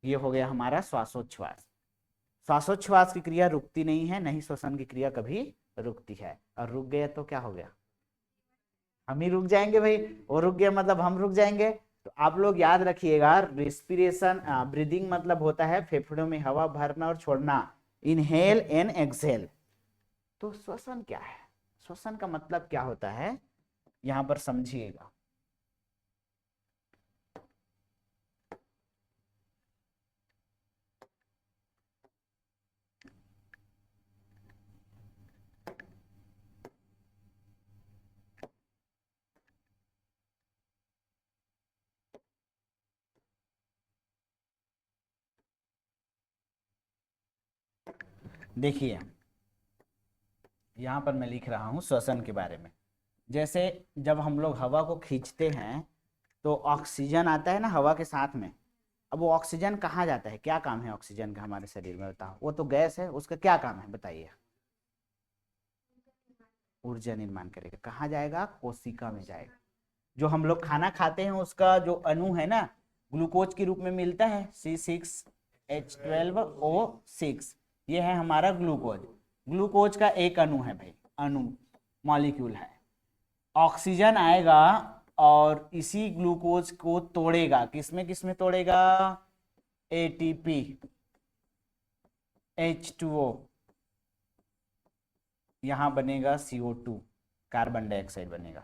ये हो गया हमारा श्वासोच्छ्वास। श्वासोच्छ्वास की क्रिया रुकती नहीं है, नहीं श्वसन की क्रिया कभी रुकती है, और रुक गया तो क्या हो गया? हम ही रुक जाएंगे भाई, वो रुक गया मतलब हम रुक जाएंगे। तो आप लोग याद रखिएगा, रेस्पिरेशन, ब्रीदिंग मतलब होता है फेफड़ों में हवा भरना और छोड़ना, इनहेल एंड एक्सहेल। तो श्वसन क्या है? श्वसन का मतलब क्या होता है, यहां पर समझिएगा। देखिए, यहां पर मैं लिख रहा हूं श्वसन के बारे में। जैसे जब हम लोग हवा को खींचते हैं तो ऑक्सीजन आता है ना हवा के साथ में। अब वो ऑक्सीजन कहाँ जाता है? क्या काम है ऑक्सीजन का हमारे शरीर में, बताओ? वो तो गैस है, उसका क्या काम है बताइए? ऊर्जा निर्माण करेगा। कहाँ जाएगा? कोशिका में जाएगा। जो हम लोग खाना खाते हैं उसका जो अणु है ना, ग्लूकोज के रूप में मिलता है, C6H12O6, ये है हमारा ग्लूकोज। ग्लूकोज का एक अणु है भाई, अणु, मॉलिक्यूल है। ऑक्सीजन आएगा और इसी ग्लूकोज को तोड़ेगा, किसमें किसमें तोड़ेगा? ATP, H2O, यहां बनेगा CO2, कार्बन डाइऑक्साइड बनेगा।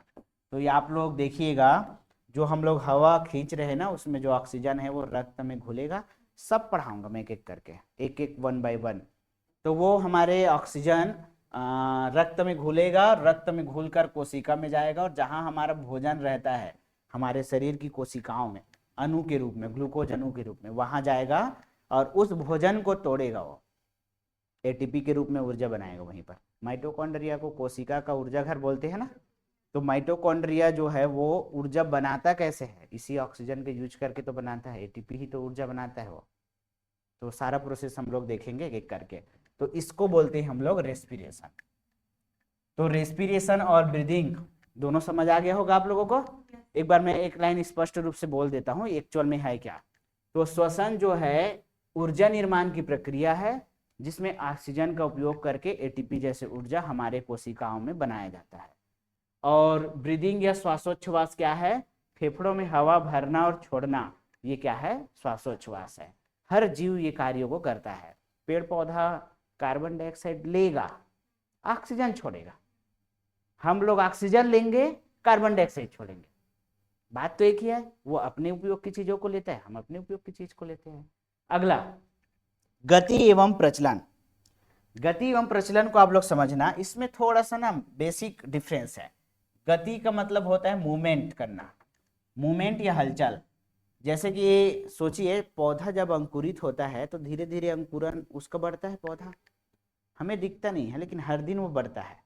तो ये आप लोग देखिएगा, जो हम लोग हवा खींच रहे हैं ना, उसमें जो ऑक्सीजन है वो रक्त में घुलेगा। सब पढ़ाऊंगा मैं एक एक करके, एक एक 1 by 1। तो वो हमारे ऑक्सीजन रक्त में घुलेगा, रक्त में घुलकर कोशिका में जाएगा, और जहां हमारा भोजन रहता है हमारे शरीर की कोशिकाओं में अणु के रूप में, ग्लूकोज अणु के रूप में, वहां जाएगा और उस भोजन को तोड़ेगा, वो एटीपी के रूप में ऊर्जा बनाएगा वहीं पर। माइटोकॉन्ड्रिया को कोशिका का ऊर्जा घर बोलते हैं ना। तो माइटोकॉन्ड्रिया जो है वो ऊर्जा बनाता कैसे है, इसी ऑक्सीजन के यूज करके तो बनाता है, एटीपी ही तो ऊर्जा बनाता है वो। तो सारा प्रोसेस हम लोग देखेंगे एक एक करके। तो इसको बोलते हैं हम लोग रेस्पिरेशन। तो रेस्पिरेशन और ब्रीदिंग दोनों समझ आ गया होगा आप लोगों को। एक बार मैं एक लाइन स्पष्ट रूप से बोल देता हूं एक्चुअल में है क्या। तो श्वसन जो है ऊर्जा निर्माण की प्रक्रिया है जिसमें ऑक्सीजन का उपयोग करके एटीपी जैसे ऊर्जा हमारे कोशिकाओं में बनाया जाता है। और ब्रीदिंग या श्वासोच्छ्वास क्या है, फेफड़ों में हवा भरना और छोड़ना, ये क्या है, श्वासोच्छ्वास है। हर जीव ये कार्यों को करता है। पेड़ पौधा कार्बन डाइऑक्साइड लेगा, ऑक्सीजन छोड़ेगा, हम लोग ऑक्सीजन लेंगे, कार्बन डाइऑक्साइड छोड़ेंगे। बात तो एक ही है, वो अपने उपयोग की चीजों को लेता है, हम अपने उपयोग की चीज को लेते हैं। अगला, गति एवं प्रचलन। गति एवं प्रचलन को आप लोग समझना, इसमें थोड़ा सा ना बेसिक डिफरेंस है। गति का मतलब होता है मूवमेंट करना, मूवमेंट या हलचल। जैसे कि सोचिए पौधा जब अंकुरित होता है तो धीरे धीरे अंकुरन उसका बढ़ता है, पौधा हमें दिखता नहीं है लेकिन हर दिन वो बढ़ता है।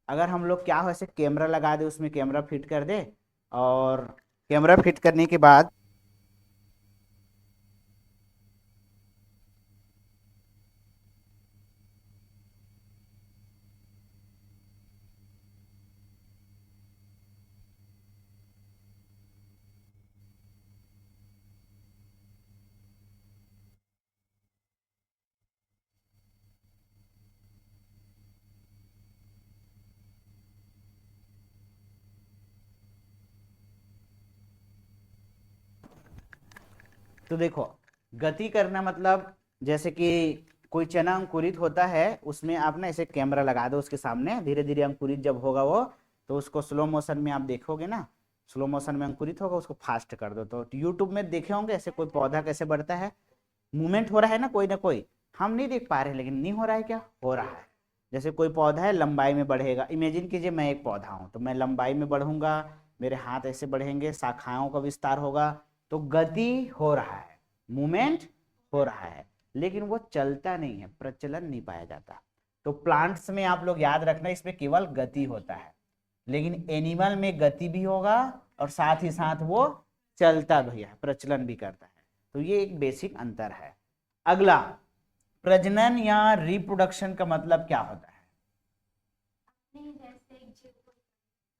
अगर हम लोग क्या हो, ऐसे कैमरा लगा दे, उसमें कैमरा फिट कर दे, और कैमरा फिट करने के बाद तो देखो गति करना मतलब जैसे कि कोई चना अंकुरित होता है, उसमें आप ना ऐसे कैमरा लगा दो उसके सामने, धीरे धीरे अंकुरित जब होगा वो, तो उसको स्लो मोशन में आप देखोगे ना, स्लो मोशन में अंकुरित होगा, उसको फास्ट कर दो। तो यूट्यूब में देखे होंगे ऐसे कोई पौधा कैसे बढ़ता है, मूवमेंट हो रहा है ना कोई, हम नहीं देख पा रहे लेकिन नहीं हो रहा है, क्या हो रहा है। जैसे कोई पौधा है लंबाई में बढ़ेगा, इमेजिन कीजिए मैं एक पौधा हूँ, तो मैं लंबाई में बढ़ूंगा, मेरे हाथ ऐसे बढ़ेंगे, शाखाओं का विस्तार होगा, तो गति हो रहा है, मूवमेंट हो रहा है, लेकिन वो चलता नहीं है, प्रचलन नहीं पाया जाता। तो प्लांट्स में आप लोग याद रखना, इसमें केवल गति होता है, लेकिन एनिमल में गति भी होगा और साथ ही साथ वो चलता भी है, प्रचलन भी करता है। तो ये एक बेसिक अंतर है। अगला, प्रजनन या रिप्रोडक्शन का मतलब क्या होता है।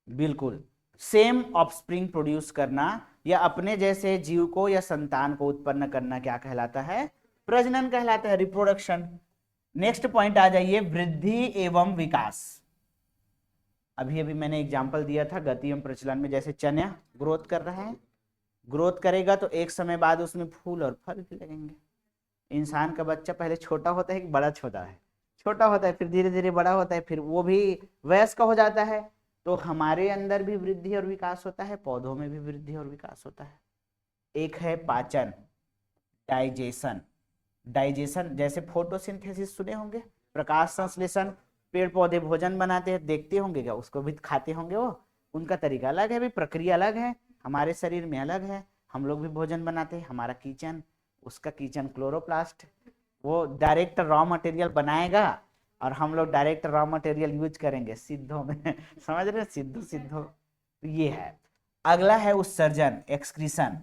बिल्कुल, सेम ऑफस्प्रिंग प्रोड्यूस करना या अपने जैसे जीव को या संतान को उत्पन्न करना क्या कहलाता है, प्रजनन कहलाता है, रिप्रोडक्शन। नेक्स्ट पॉइंट आ जाइए, वृद्धि एवं विकास। अभी अभी मैंने एग्जांपल दिया था गति एवं प्रचलन में, जैसे चना ग्रोथ कर रहा है, ग्रोथ करेगा तो एक समय बाद उसमें फूल और फल भी लगेंगे। इंसान का बच्चा पहले छोटा होता है कि बड़ा छोटा है, छोटा होता है, फिर धीरे धीरे बड़ा होता है, फिर वो भी वयस्क हो जाता है। तो हमारे अंदर भी वृद्धि और विकास होता है, पौधों में भी वृद्धि और विकास होता है। एक है पाचन, डाइजेशन। डाइजेशन जैसे फोटोसिंथेसिस सुने होंगे, प्रकाश संश्लेषण, पेड़ पौधे भोजन बनाते हैं, देखते होंगे क्या, उसको भी खाते होंगे, वो उनका तरीका अलग है, भी प्रक्रिया अलग है, हमारे शरीर में अलग है। हम लोग भी भोजन बनाते हैं, हमारा किचन, उसका किचन क्लोरोप्लास्ट, वो डायरेक्ट रॉ मटेरियल बनाएगा और हम लोग डायरेक्ट रॉ मटेरियल यूज करेंगे सिद्धों में समझ रहे, सिद्धो सिद्धो। तो ये है। अगला है उत्सर्जन, एक्सक्रीशन।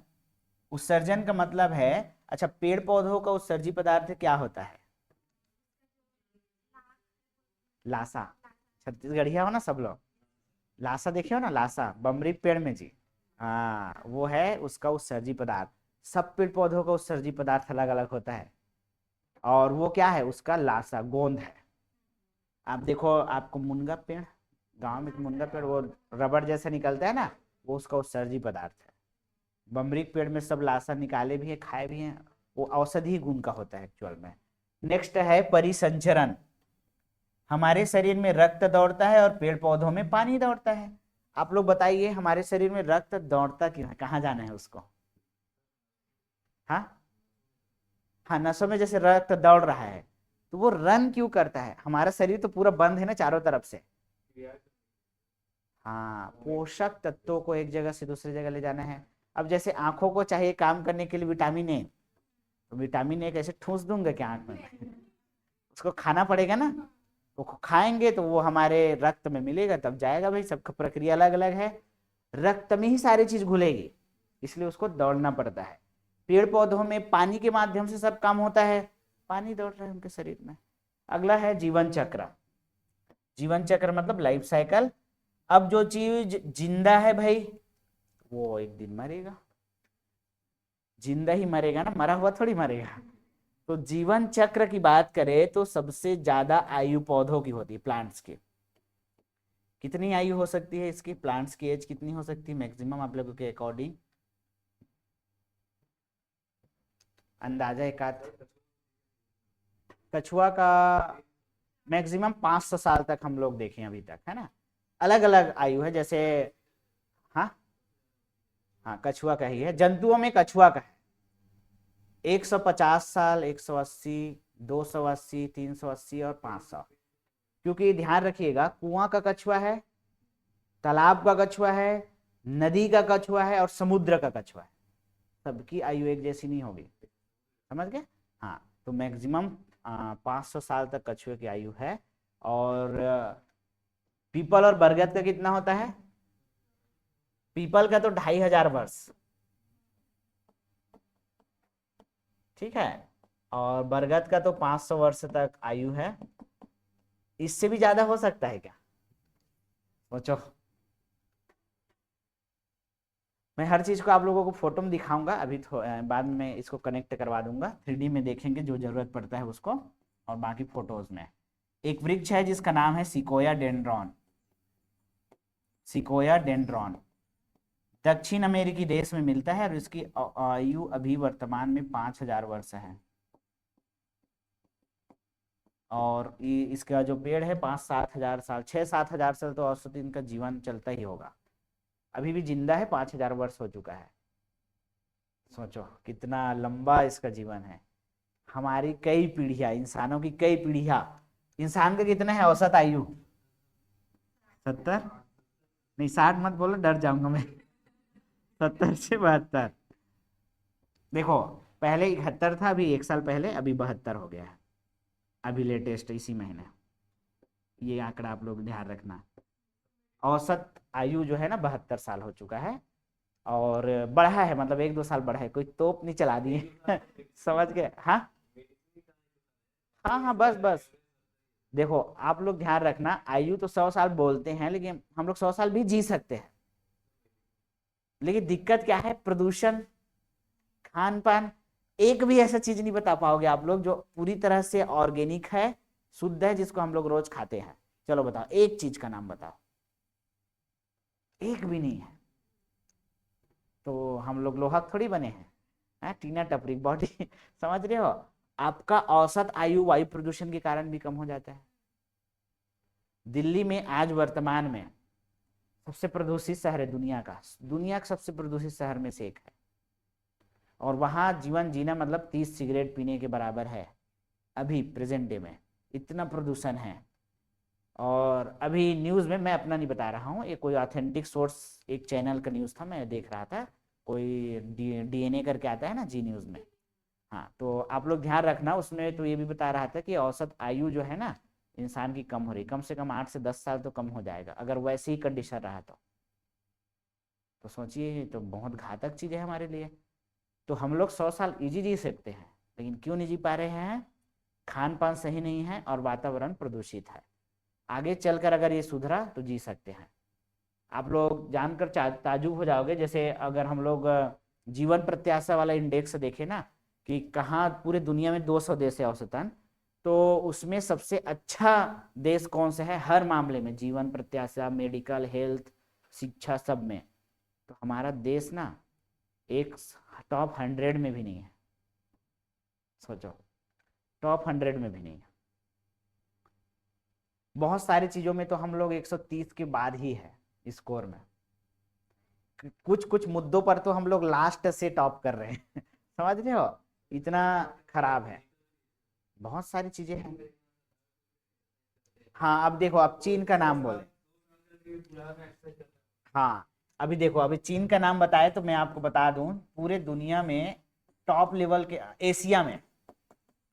उत्सर्जन का मतलब है, अच्छा पेड़ पौधों का उत्सर्जी पदार्थ क्या होता है, लासा। छत्तीसगढ़िया हो ना सब लोग, लासा देखे हो ना, लासा बमरी पेड़ में जी, हाँ वो है उसका उत्सर्जी पदार्थ। सब पेड़ पौधों का उत्सर्जी पदार्थ अलग अलग होता है, और वो क्या है, उसका लासा, गोंद है। आप देखो, आपको मुनगा पेड़, गांव में मुनगा पेड़ वो रबड़ जैसा निकलता है ना, वो उसका उत्सर्जी पदार्थ है। बमरीक पेड़ में सब लासा निकाले भी है, खाए भी हैं, वो औषधि गुण का होता है एक्चुअल में। नेक्स्ट है परिसंचरण। हमारे शरीर में रक्त दौड़ता है और पेड़ पौधों में पानी दौड़ता है। आप लोग बताइए हमारे शरीर में रक्त दौड़ता क्यों है, कहाँ जाना है उसको, हाँ हाँ, नसों में जैसे रक्त दौड़ रहा है, तो वो रन क्यों करता है? हमारा शरीर तो पूरा बंद है ना चारों तरफ से। हाँ, पोषक तत्वों को एक जगह से दूसरी जगह ले जाना है। अब जैसे आंखों को चाहिए काम करने के लिए विटामिन ए, तो विटामिन ए कैसे ठूस दूंगा क्या आंख में? उसको खाना पड़ेगा ना, तो खाएंगे तो वो हमारे रक्त में मिलेगा तब जाएगा। भाई सबका प्रक्रिया अलग अलग है, रक्त में ही सारी चीज घुलेगी, इसलिए उसको दौड़ना पड़ता है। पेड़ पौधों में पानी के माध्यम से सब काम होता है, पानी दौड़ रहा है उनके शरीर में। अगला है जीवन चक्र। जीवन चक्र मतलब लाइफ साइकिल। अब जो चीज जिंदा है भाई वो एक दिन मरेगा, जिंदा ही मरेगा ना, मरा हुआ थोड़ी मरेगा। तो जीवन चक्र की बात करें तो सबसे ज्यादा आयु पौधों की होती है, प्लांट्स की। कितनी आयु हो सकती है इसकी, प्लांट्स की एज कितनी हो सकती है मैक्सिमम आप लोगों के अकॉर्डिंग? अंदाजा एक आध। कछुआ का मैक्सिमम 500 साल तक हम लोग देखें अभी तक, है ना। अलग अलग आयु है, जैसे हाँ हाँ कछुआ का ही है, जंतुओं में कछुआ का है 150 साल, 180, 280, 380 और 500। क्योंकि ध्यान रखिएगा, कुआं का कछुआ है, तालाब का कछुआ है, नदी का कछुआ है और समुद्र का कछुआ है। सबकी आयु एक जैसी नहीं होगी, समझ गए? हाँ, तो मैक्सिमम 500 साल तक कछुए की आयु है। और पीपल और बरगद का कितना होता है? पीपल का तो 2500 वर्ष, ठीक है, और बरगद का तो 500 वर्ष तक आयु है। इससे भी ज्यादा हो सकता है क्या? सोचो। मैं हर चीज को आप लोगों को फोटो में दिखाऊंगा, अभी बाद में इसको कनेक्ट करवा दूंगा, 3D में देखेंगे जो जरूरत पड़ता है उसको, और बाकी फोटोज में। एक वृक्ष है जिसका नाम है सिकोया डेंड्रॉन। सिकोया डेंड्रॉन दक्षिण अमेरिकी देश में मिलता है और इसकी आयु अभी वर्तमान में 5000 वर्ष है। और इसका जो पेड़ है 5-7 हजार साल, 6-7 हजार साल तो औसत इनका जीवन चलता ही होगा। अभी भी जिंदा है, 5000 वर्ष हो चुका है। सोचो कितना लंबा इसका जीवन है। हमारी कई पीढ़ियां, इंसानों की कई पीढ़ियां। इंसान का कितना है औसत आयु? 70? नहीं 60 मत बोलो, डर जाऊंगा मैं। 70 से 72। देखो पहले 71 था, अभी 1 साल पहले अभी 72 हो गया है, अभी लेटेस्ट इसी महीने। ये आंकड़ा आप लोग ध्यान रखना। औसत आयु जो है ना 72 साल हो चुका है, और बढ़ा है, मतलब 1-2 साल बढ़ा है, कोई तोप नहीं चला दिए। समझ गए? हाँ हाँ हाँ, बस बस। देखो आप लोग ध्यान रखना, आयु तो 100 साल बोलते हैं, लेकिन हम लोग 100 साल भी जी सकते हैं। लेकिन दिक्कत क्या है? प्रदूषण, खान पान। एक भी ऐसा चीज नहीं बता पाओगे आप लोग जो पूरी तरह से ऑर्गेनिक है, शुद्ध है, जिसको हम लोग रोज खाते हैं। चलो बताओ, एक चीज का नाम बताओ। एक भी नहीं है। तो हम लोग लोहा थोड़ी बने हैं, टीना टपरी बॉडी। समझ रहे हो? आपका औसत आयु वायु प्रदूषण के कारण भी कम हो जाता है। दिल्ली में आज वर्तमान में सबसे प्रदूषित शहर है दुनिया का, दुनिया का सबसे प्रदूषित शहर में से एक है। और वहां जीवन जीना मतलब 30 सिगरेट पीने के बराबर है अभी प्रेजेंट डे में, इतना प्रदूषण है। और अभी न्यूज़ में, मैं अपना नहीं बता रहा हूँ, ये कोई ऑथेंटिक सोर्स, एक चैनल का न्यूज़ था, मैं देख रहा था, कोई DNA करके आता है ना जी न्यूज़ में। हाँ, तो आप लोग ध्यान रखना, उसमें तो ये भी बता रहा था कि औसत आयु जो है ना इंसान की कम हो रही, कम से कम 8 से 10 साल तो कम हो जाएगा अगर वैसे ही कंडीशन रहा तो सोचिए, तो बहुत घातक चीज़ है हमारे लिए। तो हम लोग 100 साल इजी जी सकते हैं, लेकिन क्यों नहीं जी पा रहे हैं? खान पान सही नहीं है और वातावरण प्रदूषित है। आगे चलकर अगर ये सुधरा तो जी सकते हैं। आप लोग जानकर ताजुब हो जाओगे, जैसे अगर हम लोग जीवन प्रत्याशा वाला इंडेक्स देखें ना, कि कहाँ पूरे दुनिया में 200 देश है औसतन, तो उसमें सबसे अच्छा देश कौन सा है हर मामले में, जीवन प्रत्याशा, मेडिकल, हेल्थ, शिक्षा, सब में? तो हमारा देश ना एक टॉप 100 में भी नहीं है। सोचो, टॉप 100 में भी नहीं है। बहुत सारी चीजों में तो हम लोग 130 के बाद ही है स्कोर में। कुछ कुछ मुद्दों पर तो हम लोग लास्ट से टॉप कर रहे हैं। समझ रहे हो? इतना खराब है। बहुत सारी चीजें हैं। हाँ अब देखो, आप चीन का नाम बोले। हाँ अभी देखो, अभी चीन का नाम बताए तो मैं आपको बता दूं, पूरे दुनिया में टॉप लेवल के, एशिया में,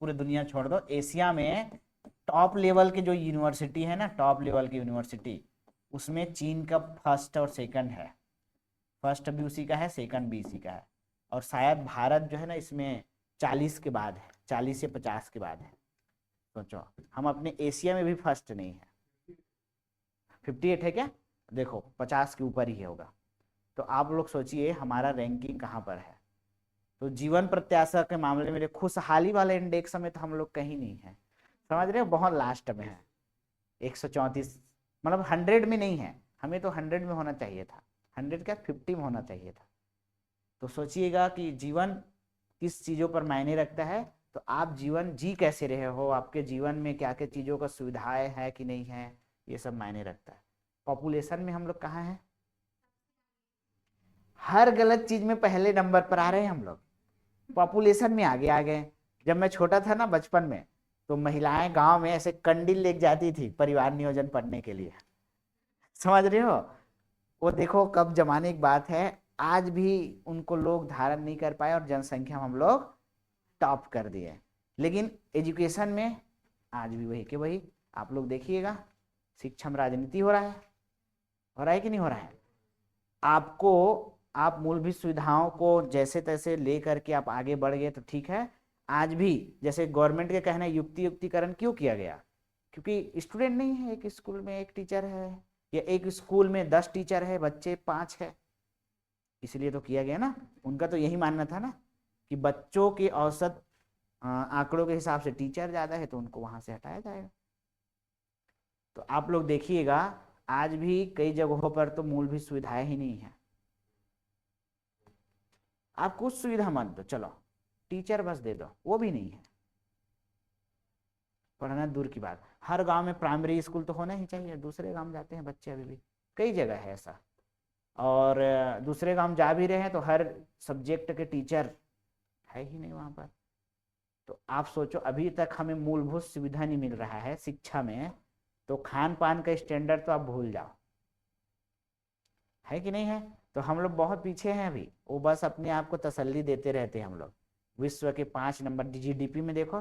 पूरे दुनिया छोड़ दो, एशिया में टॉप लेवल के जो यूनिवर्सिटी है ना, टॉप लेवल की यूनिवर्सिटी, उसमें चीन का फर्स्ट और सेकंड है। फर्स्ट भी उसी का है, सेकंड भी इसी का है। और शायद भारत जो है ना इसमें 40 के बाद है, 40 या 50 के बाद है। सोचो, हम अपने एशिया में भी फर्स्ट नहीं है। 58 है क्या? देखो 50 के ऊपर ही होगा। तो आप लोग सोचिए हमारा रैंकिंग कहाँ पर है। तो जीवन प्रत्याशा के मामले में खुशहाली वाले इंडेक्स में तो हम लोग कहीं नहीं है, समझ रहे हो, बहुत लास्ट में है। 134, मतलब 100 में नहीं है। हमें तो 100 में होना चाहिए था, 100 क्या 50 में होना चाहिए था। तो सोचिएगा कि जीवन किस चीज़ों पर मायने रखता है। तो आप जीवन जी कैसे रहे हो, आपके जीवन में क्या क्या चीज़ों का सुविधाएं है कि नहीं है, ये सब मायने रखता है। पॉपुलेशन में हम लोग कहाँ हैं? हर गलत चीज में पहले नंबर पर आ रहे हैं हम लोग। पॉपुलेशन में आगे आ गए। जब मैं छोटा था ना बचपन में, तो महिलाएं गांव में ऐसे कंडील लेके जाती थी परिवार नियोजन पढ़ने के लिए, समझ रहे हो। वो देखो कब जमाने की बात है, आज भी उनको लोग धारण नहीं कर पाए और जनसंख्या में हम लोग टॉप कर दिए। लेकिन एजुकेशन में आज भी वही के वही। आप लोग देखिएगा, शिक्षा में राजनीति हो रहा है कि नहीं हो रहा है। आपको, आप मूलभूत सुविधाओं को जैसे तैसे ले करके आप आगे बढ़ गए तो ठीक है। आज भी जैसे गवर्नमेंट के कहना है युक्तिकरण क्यों किया गया, क्योंकि स्टूडेंट नहीं है, एक स्कूल में एक टीचर है, या एक स्कूल में 10 टीचर है, बच्चे 5 है, इसलिए तो किया गया ना। उनका तो यही मानना था ना कि बच्चों के औसत आंकड़ों के हिसाब से टीचर ज़्यादा है तो उनको वहां से हटाया जाएगा। तो आप लोग देखिएगा, आज भी कई जगहों पर तो मूलभूत सुविधाएं ही नहीं है। आप कुछ सुविधा मत दो, चलो टीचर बस दे दो, वो भी नहीं है। पढ़ना दूर की बात, हर गांव में प्राइमरी स्कूल तो होना ही चाहिए। दूसरे गांव जाते हैं बच्चे अभी भी, कई जगह है ऐसा। और दूसरे गांव जा भी रहे हैं तो हर सब्जेक्ट के टीचर है ही नहीं वहां पर। तो आप सोचो, अभी तक हमें मूलभूत सुविधा नहीं मिल रहा है शिक्षा में, तो खान पान का स्टैंडर्ड तो आप भूल जाओ, है कि नहीं है। तो हम लोग बहुत पीछे हैं अभी। वो बस अपने आप को तसल्ली देते रहते हैं हम लोग। विश्व के 5 नंबर जीडीपी में देखो,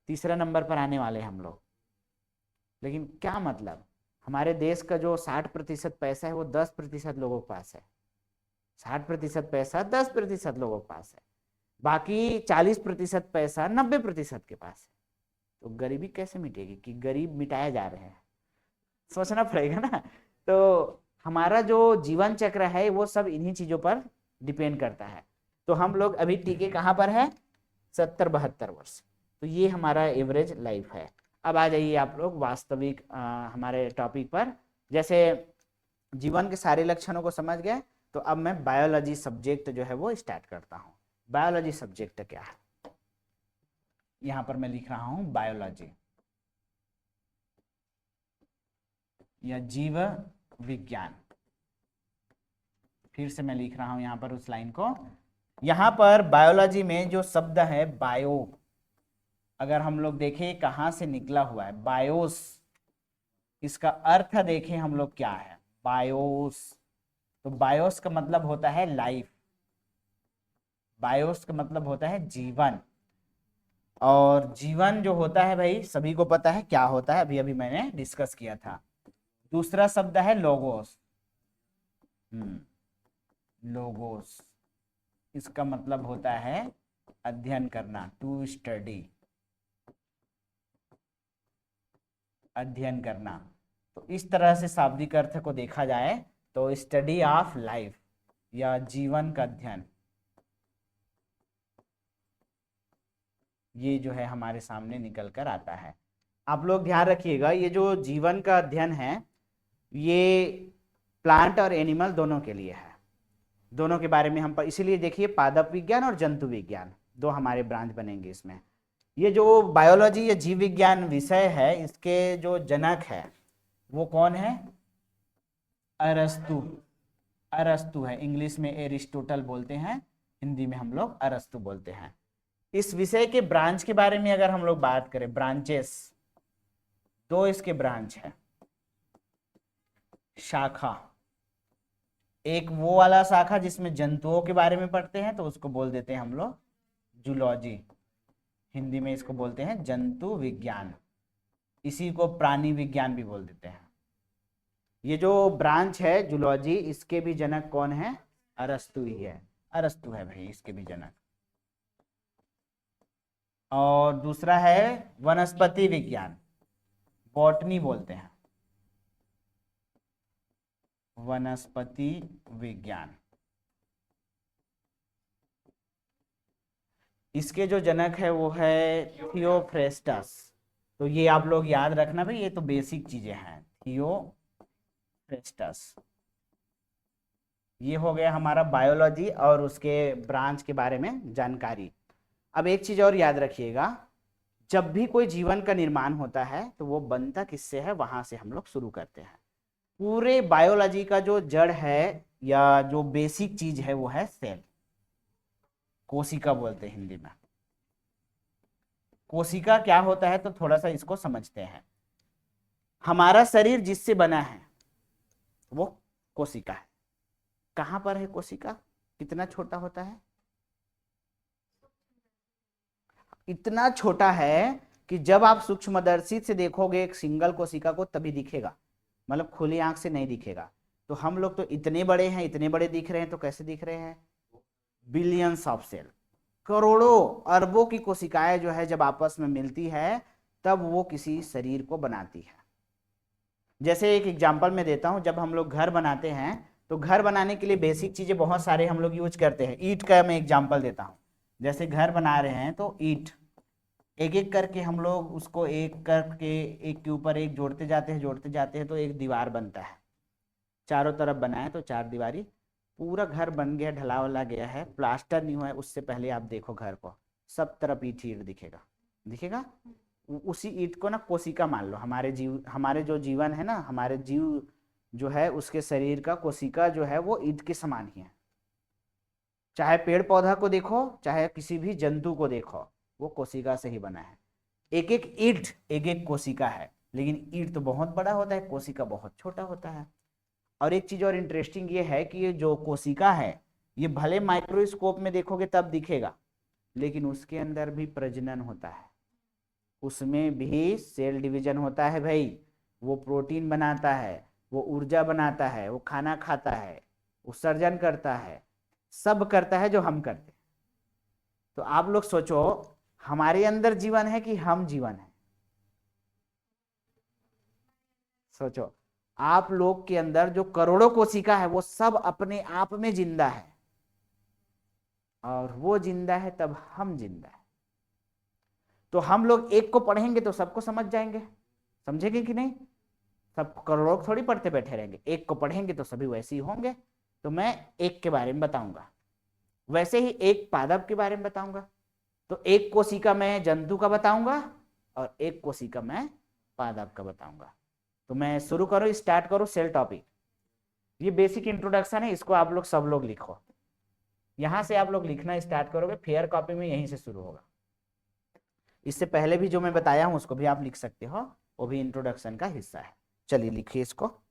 तीसरा नंबर पर आने वाले हम लोग। लेकिन क्या मतलब, हमारे देश का जो 60% पैसा है वो 10% लोगों के पास है। 60% पैसा 10% लोगों के पास है, बाकी 40% पैसा 90% के पास है। तो गरीबी कैसे मिटेगी, कि गरीब मिटाए जा रहे हैं, सोचना पड़ेगा ना। तो हमारा जो जीवन चक्र है वो सब इन्हीं चीजों पर डिपेंड करता है। तो हम लोग अभी टीके कहाँ पर है, 70-72 वर्ष। तो ये हमारा एवरेज लाइफ है। अब आ जाइए आप लोग वास्तविक हमारे टॉपिक पर। जैसे जीवन के सारे लक्षणों को समझ गए, तो अब मैं बायोलॉजी सब्जेक्ट जो है वो स्टार्ट करता हूँ। बायोलॉजी सब्जेक्ट क्या है, यहाँ पर मैं लिख रहा हूँ बायोलॉजी या जीव विज्ञान। फिर से मैं लिख रहा हूं यहां पर उस लाइन को। यहां पर बायोलॉजी में जो शब्द है बायो, अगर हम लोग देखें कहां से निकला हुआ है, बायोस, इसका अर्थ देखें हम लोग क्या है, बायोस। तो बायोस का मतलब होता है लाइफ, बायोस का मतलब होता है जीवन। और जीवन जो होता है भाई सभी को पता है क्या होता है, अभी अभी मैंने डिस्कस किया था। दूसरा शब्द है लोगोस। लोगोस, इसका मतलब होता है अध्ययन करना, टू स्टडी, अध्ययन करना। तो इस तरह से शाब्दिक अर्थ को देखा जाए तो स्टडी ऑफ लाइफ या जीवन का अध्ययन, ये जो है हमारे सामने निकल कर आता है। आप लोग ध्यान रखिएगा, ये जो जीवन का अध्ययन है ये प्लांट और एनिमल दोनों के लिए है। दोनों के बारे में हम पर, इसीलिए देखिए पादप विज्ञान और जंतु विज्ञान दो हमारे ब्रांच बनेंगे इसमें। ये जो बायोलॉजी या जीव विज्ञान विषय है, इसके जो जनक है वो कौन है, अरस्तु। अरस्तु है, इंग्लिश में एरिस्टोटल बोलते हैं, हिंदी में हम लोग अरस्तु बोलते हैं। इस विषय के ब्रांच के बारे में अगर हम लोग बात करें, ब्रांचेस, दो इसके ब्रांच है, शाखा। एक वो वाला शाखा जिसमें जंतुओं के बारे में पढ़ते हैं, तो उसको बोल देते हैं हम लोग जूलॉजी, हिंदी में इसको बोलते हैं जंतु विज्ञान, इसी को प्राणी विज्ञान भी बोल देते हैं। ये जो ब्रांच है जूलॉजी, इसके भी जनक कौन है? अरस्तु ही है, अरस्तु है भाई इसके भी जनक। और दूसरा है वनस्पति विज्ञान, बॉटनी बोलते हैं, वनस्पति विज्ञान, इसके जो जनक है वो है थियोफ्रेस्टस। तो ये आप लोग याद रखना भाई, ये तो बेसिक चीजें हैं। थियोफ्रेस्टस, ये हो गया हमारा बायोलॉजी और उसके ब्रांच के बारे में जानकारी। अब एक चीज और याद रखिएगा, जब भी कोई जीवन का निर्माण होता है तो वो बनता किससे है, वहां से हम लोग शुरू करते हैं। पूरे बायोलॉजी का जो जड़ है या जो बेसिक चीज है वो है सेल, कोशिका बोलते हैं हिंदी में। कोशिका क्या होता है, तो थोड़ा सा इसको समझते हैं। हमारा शरीर जिससे बना है वो कोशिका है। कहां पर है कोशिका, कितना छोटा होता है? इतना छोटा है कि जब आप सूक्ष्मदर्शी से देखोगे एक सिंगल कोशिका को तभी दिखेगा, मतलब खुली आंख से नहीं दिखेगा। तो हम लोग तो इतने बड़े हैं, इतने बड़े दिख रहे हैं, तो कैसे दिख रहे हैं? बिलियंस ऑफ सेल, करोड़ों अरबों की कोशिकाएं जो है जब आपस में मिलती है तब वो किसी शरीर को बनाती है। जैसे एक एग्जांपल मैं देता हूं, जब हम लोग घर बनाते हैं तो घर बनाने के लिए बेसिक चीजें बहुत सारे हम लोग यूज करते हैं। ईंट का मैं एग्जांपल देता हूं, जैसे घर बना रहे हैं तो ईंट एक एक करके हम लोग उसको एक करके एक के ऊपर एक जोड़ते जाते हैं, जोड़ते जाते हैं, तो एक दीवार बनता है। चारों तरफ बनाए तो चार दीवारी, पूरा घर बन गया, ढला वला गया है, प्लास्टर नहीं हुआ है, उससे पहले आप देखो घर को, सब तरफ ईंट ही ईंट दिखेगा, दिखेगा। उसी ईंट को ना कोशिका मान लो। हमारे जीव, हमारे जो जीवन है ना, हमारे जीव जो है उसके शरीर का कोशिका जो है वो ईंट के समान ही है। चाहे पेड़ पौधा को देखो, चाहे किसी भी जंतु को देखो, वो कोशिका से ही बना है। एक एक ईंट एक एक कोशिका है, लेकिन ईंट तो बहुत बड़ा होता है, कोशिका बहुत छोटा होता है। और एक चीज और इंटरेस्टिंग ये है कि ये जो कोशिका है ये भले माइक्रोस्कोप में देखोगे तब दिखेगा, लेकिन उसके अंदर भी प्रजनन होता है, उसमें भी सेल डिवीजन होता है भाई। वो प्रोटीन बनाता है, वो ऊर्जा बनाता है, वो खाना खाता है, वो सर्जन करता है, सब करता है जो हम करते हैं। तो आप लोग सोचो, हमारे अंदर जीवन है कि हम जीवन है? सोचो, आप लोग के अंदर जो करोड़ों कोशिका है वो सब अपने आप में जिंदा है, और वो जिंदा है तब हम जिंदा है। तो हम लोग एक को पढ़ेंगे तो सबको समझ जाएंगे, समझेंगे कि नहीं? सब करोड़ों थोड़ी पढ़ते बैठे रहेंगे, एक को पढ़ेंगे तो सभी वैसे ही होंगे। तो मैं एक के बारे में बताऊंगा, वैसे ही एक पादप के बारे में बताऊंगा। तो एक कोशिका मैं जंतु का बताऊंगा और एक कोशिका मैं पादप का बताऊंगा। तो मैं शुरू करो, स्टार्ट करो सेल टॉपिक। ये बेसिक इंट्रोडक्शन है, इसको आप लोग सब लोग लिखो। यहां से आप लोग लिखना स्टार्ट करोगे, फेयर कॉपी में यहीं से शुरू होगा। इससे पहले भी जो मैं बताया हूं उसको भी आप लिख सकते हो, वो भी इंट्रोडक्शन का हिस्सा है। चलिए लिखिए इसको।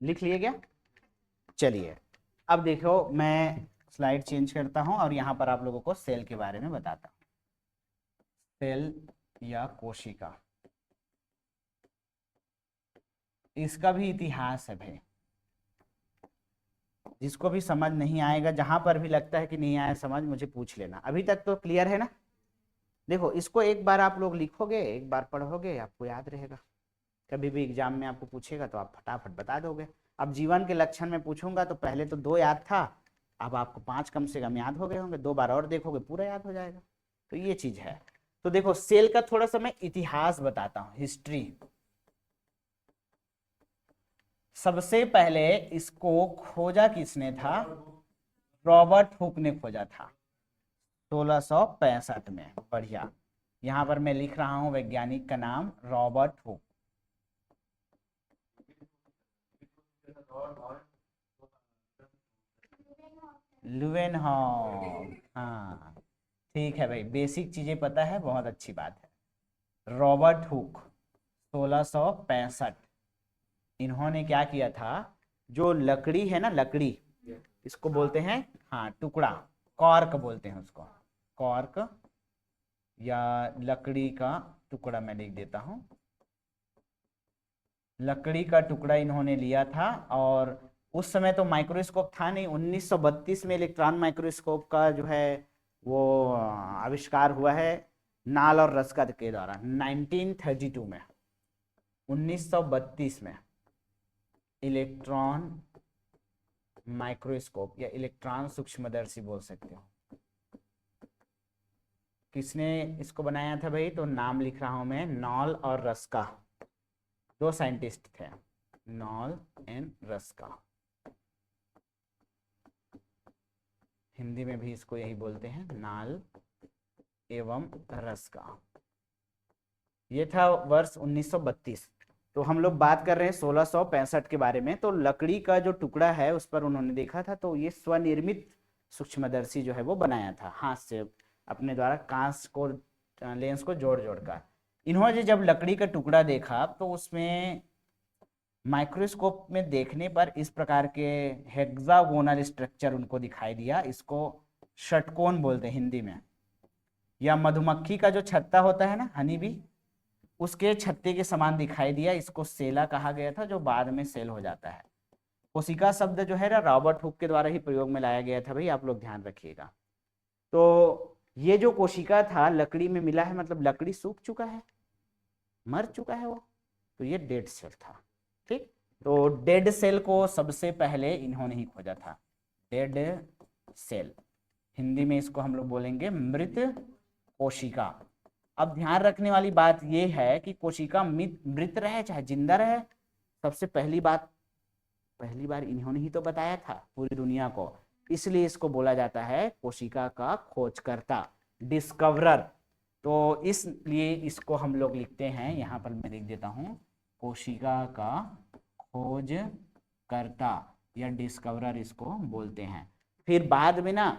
लिख लिए क्या? चलिए अब देखो, मैं स्लाइड चेंज करता हूं और यहाँ पर आप लोगों को सेल के बारे में बताता हूँ। सेल या कोशिका, इसका भी इतिहास है भाई। जिसको भी समझ नहीं आएगा, जहां पर भी लगता है कि नहीं आया समझ, मुझे पूछ लेना। अभी तक तो क्लियर है ना? देखो, इसको एक बार आप लोग लिखोगे, एक बार पढ़ोगे, आपको याद रहेगा। कभी भी एग्जाम में आपको पूछेगा तो आप फटाफट बता दोगे। अब जीवन के लक्षण में पूछूंगा तो पहले तो 2 याद था, अब आपको 5 कम से कम याद हो गए होंगे। 2 बार और देखोगे पूरा याद हो जाएगा। तो ये चीज है। तो देखो, सेल का थोड़ा सा मैं इतिहास बताता हूँ, हिस्ट्री। सबसे पहले इसको खोजा किसने था? रॉबर्ट हुक ने खोजा था 1665 में। बढ़िया, यहां पर मैं लिख रहा हूं वैज्ञानिक का नाम रॉबर्ट हुक। लुवेनहॉग, हाँ ठीक है भाई, बेसिक चीजें पता है, बहुत अच्छी बात है। रॉबर्ट हुक 1665, इन्होंने क्या किया था? जो लकड़ी है ना, लकड़ी, इसको बोलते हैं, हाँ, टुकड़ा, कॉर्क बोलते हैं उसको, कॉर्क या लकड़ी का टुकड़ा, मैं लिख देता हूं। लकड़ी का टुकड़ा इन्होंने लिया था, और उस समय तो माइक्रोस्कोप था नहीं। 1932 में इलेक्ट्रॉन माइक्रोस्कोप का जो है वो आविष्कार हुआ है, नाल और रस्का के द्वारा, 1932 में, 1932 में इलेक्ट्रॉन माइक्रोस्कोप या इलेक्ट्रॉन सूक्ष्मदर्शी बोल सकते हो। किसने इसको बनाया था भाई? तो नाम लिख रहा हूं मैं, नॉल और रस्का, 2 साइंटिस्ट थे, नॉल एंड रस्का। हिंदी में भी इसको यही बोलते हैं, नाल एवं रस्का। ये था वर्ष 1932। तो हम लोग बात कर रहे हैं 1665 के बारे में। तो लकड़ी का जो टुकड़ा है उस पर उन्होंने देखा था, तो ये स्वनिर्मित सूक्ष्मदर्शी जो है वो बनाया था हाथ से, अपने द्वारा कांच को, लेंस को जोड़ जोड़ कर। इन्होंने जब लकड़ी का टुकड़ा देखा तो उसमें माइक्रोस्कोप में देखने पर इस प्रकार के हेक्सागोनल स्ट्रक्चर उनको दिखाई दिया। इसको षटकोण बोलते हैं हिंदी में, या मधुमक्खी का जो छत्ता होता है ना, हनी बी, उसके छत्ते के समान दिखाई दिया। इसको सेला कहा गया था, जो बाद में सेल हो जाता है। कोशिका शब्द जो है ना, रॉबर्ट हुक के द्वारा ही प्रयोग में लाया गया था भाई, आप लोग ध्यान रखिएगा। तो ये जो कोशिका था लकड़ी में मिला है, मतलब लकड़ी सूख चुका है, मर चुका है वो, तो ये डेड सेल था। ठीक, तो डेड सेल को सबसे पहले इन्होंने ही खोजा था, डेड सेल। हिंदी में इसको हम लोग बोलेंगे मृत कोशिका। अब ध्यान रखने वाली बात यह है कि कोशिका मृत रहे चाहे जिंदा रहे, सबसे पहली बार इन्होंने ही तो बताया था पूरी दुनिया को, इसलिए इसको बोला जाता है कोशिका का खोजकर्ता, डिस्कवरर। तो इसलिए इसको हम लोग लिखते हैं, यहाँ पर मैं लिख देता हूँ, कोशिका का खोजकर्ता या डिस्कवरर इसको बोलते हैं। फिर बाद में ना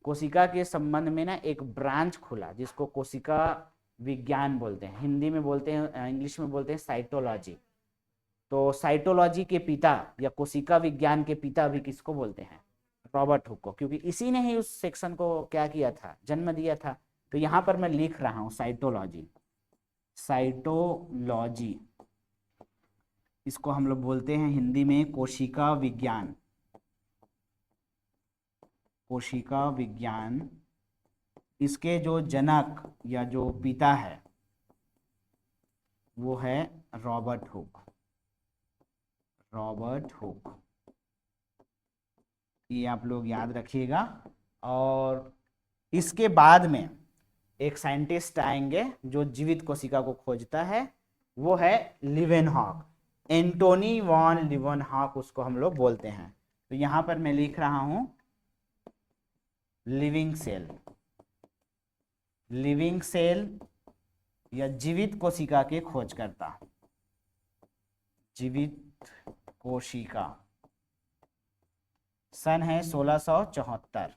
कोशिका के संबंध में ना एक ब्रांच खुला, जिसको कोशिका विज्ञान बोलते हैं, हिंदी में बोलते हैं, इंग्लिश में बोलते हैं साइटोलॉजी। तो साइटोलॉजी के पिता या कोशिका विज्ञान के पिता भी किसको बोलते हैं? रॉबर्ट हुक को, क्योंकि इसी ने ही उस सेक्शन को क्या किया था? जन्म दिया था। तो यहां पर मैं लिख रहा हूं साइटोलॉजी, साइटोलॉजी, इसको हम लोग बोलते हैं हिंदी में कोशिका विज्ञान, कोशिका विज्ञान। इसके जो जनक या जो पिता है वो है रॉबर्ट हुक, रॉबर्ट हुक, ये आप लोग याद रखिएगा। और इसके बाद में एक साइंटिस्ट आएंगे जो जीवित कोशिका को खोजता है, वो है लिवेनहॉक, एंटोनी वॉन लिवेनहॉक उसको हम लोग बोलते हैं। तो यहां पर मैं लिख रहा हूं लिविंग सेल, लिविंग सेल या जीवित कोशिका के खोजकर्ता, जीवित कोशिका। सन है 1674।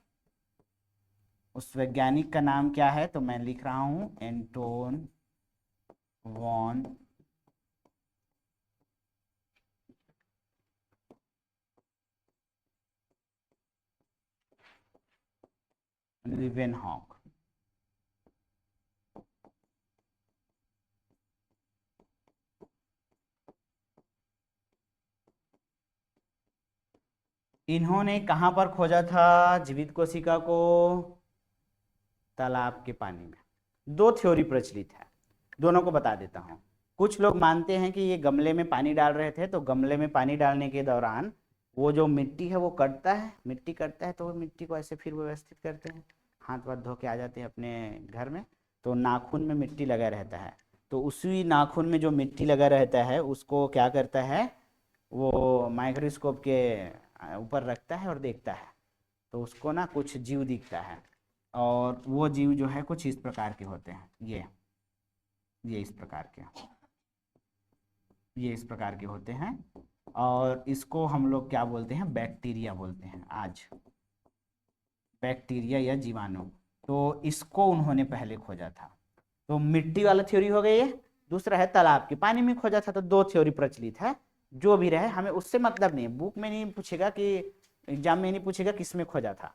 उस वैज्ञानिक का नाम क्या है? तो मैं लिख रहा हूं एंटोन वॉन लीवेनहॉक। इन्होंने कहाँ पर खोजा था जीवित कोशिका को? तालाब के पानी में। दो थ्योरी प्रचलित है, दोनों को बता देता हूँ। कुछ लोग मानते हैं कि ये गमले में पानी डाल रहे थे, तो गमले में पानी डालने के दौरान वो जो मिट्टी है वो कटता है, मिट्टी कटता है तो वो मिट्टी को ऐसे फिर व्यवस्थित करते हैं, हाथ वाथ धो के आ जाते हैं अपने घर में, तो नाखून में मिट्टी लगा रहता है, तो उसी नाखून में जो मिट्टी लगा रहता है उसको क्या करता है, वो माइक्रोस्कोप के ऊपर रखता है और देखता है, तो उसको ना कुछ जीव दिखता है, और वो जीव जो है कुछ इस प्रकार के होते हैं, ये इस प्रकार के, ये इस प्रकार के होते हैं, और इसको हम लोग क्या बोलते हैं, बैक्टीरिया बोलते हैं आज, बैक्टीरिया या जीवाणु। तो इसको उन्होंने पहले खोजा था। तो मिट्टी वाला थ्योरी हो गई है, दूसरा है तालाब के पानी में खोजा था। तो दो थ्योरी प्रचलित है, जो भी रहे हमें उससे मतलब नहीं, बुक में नहीं पूछेगा कि एग्जाम में नहीं पूछेगा किसमें खोजा था।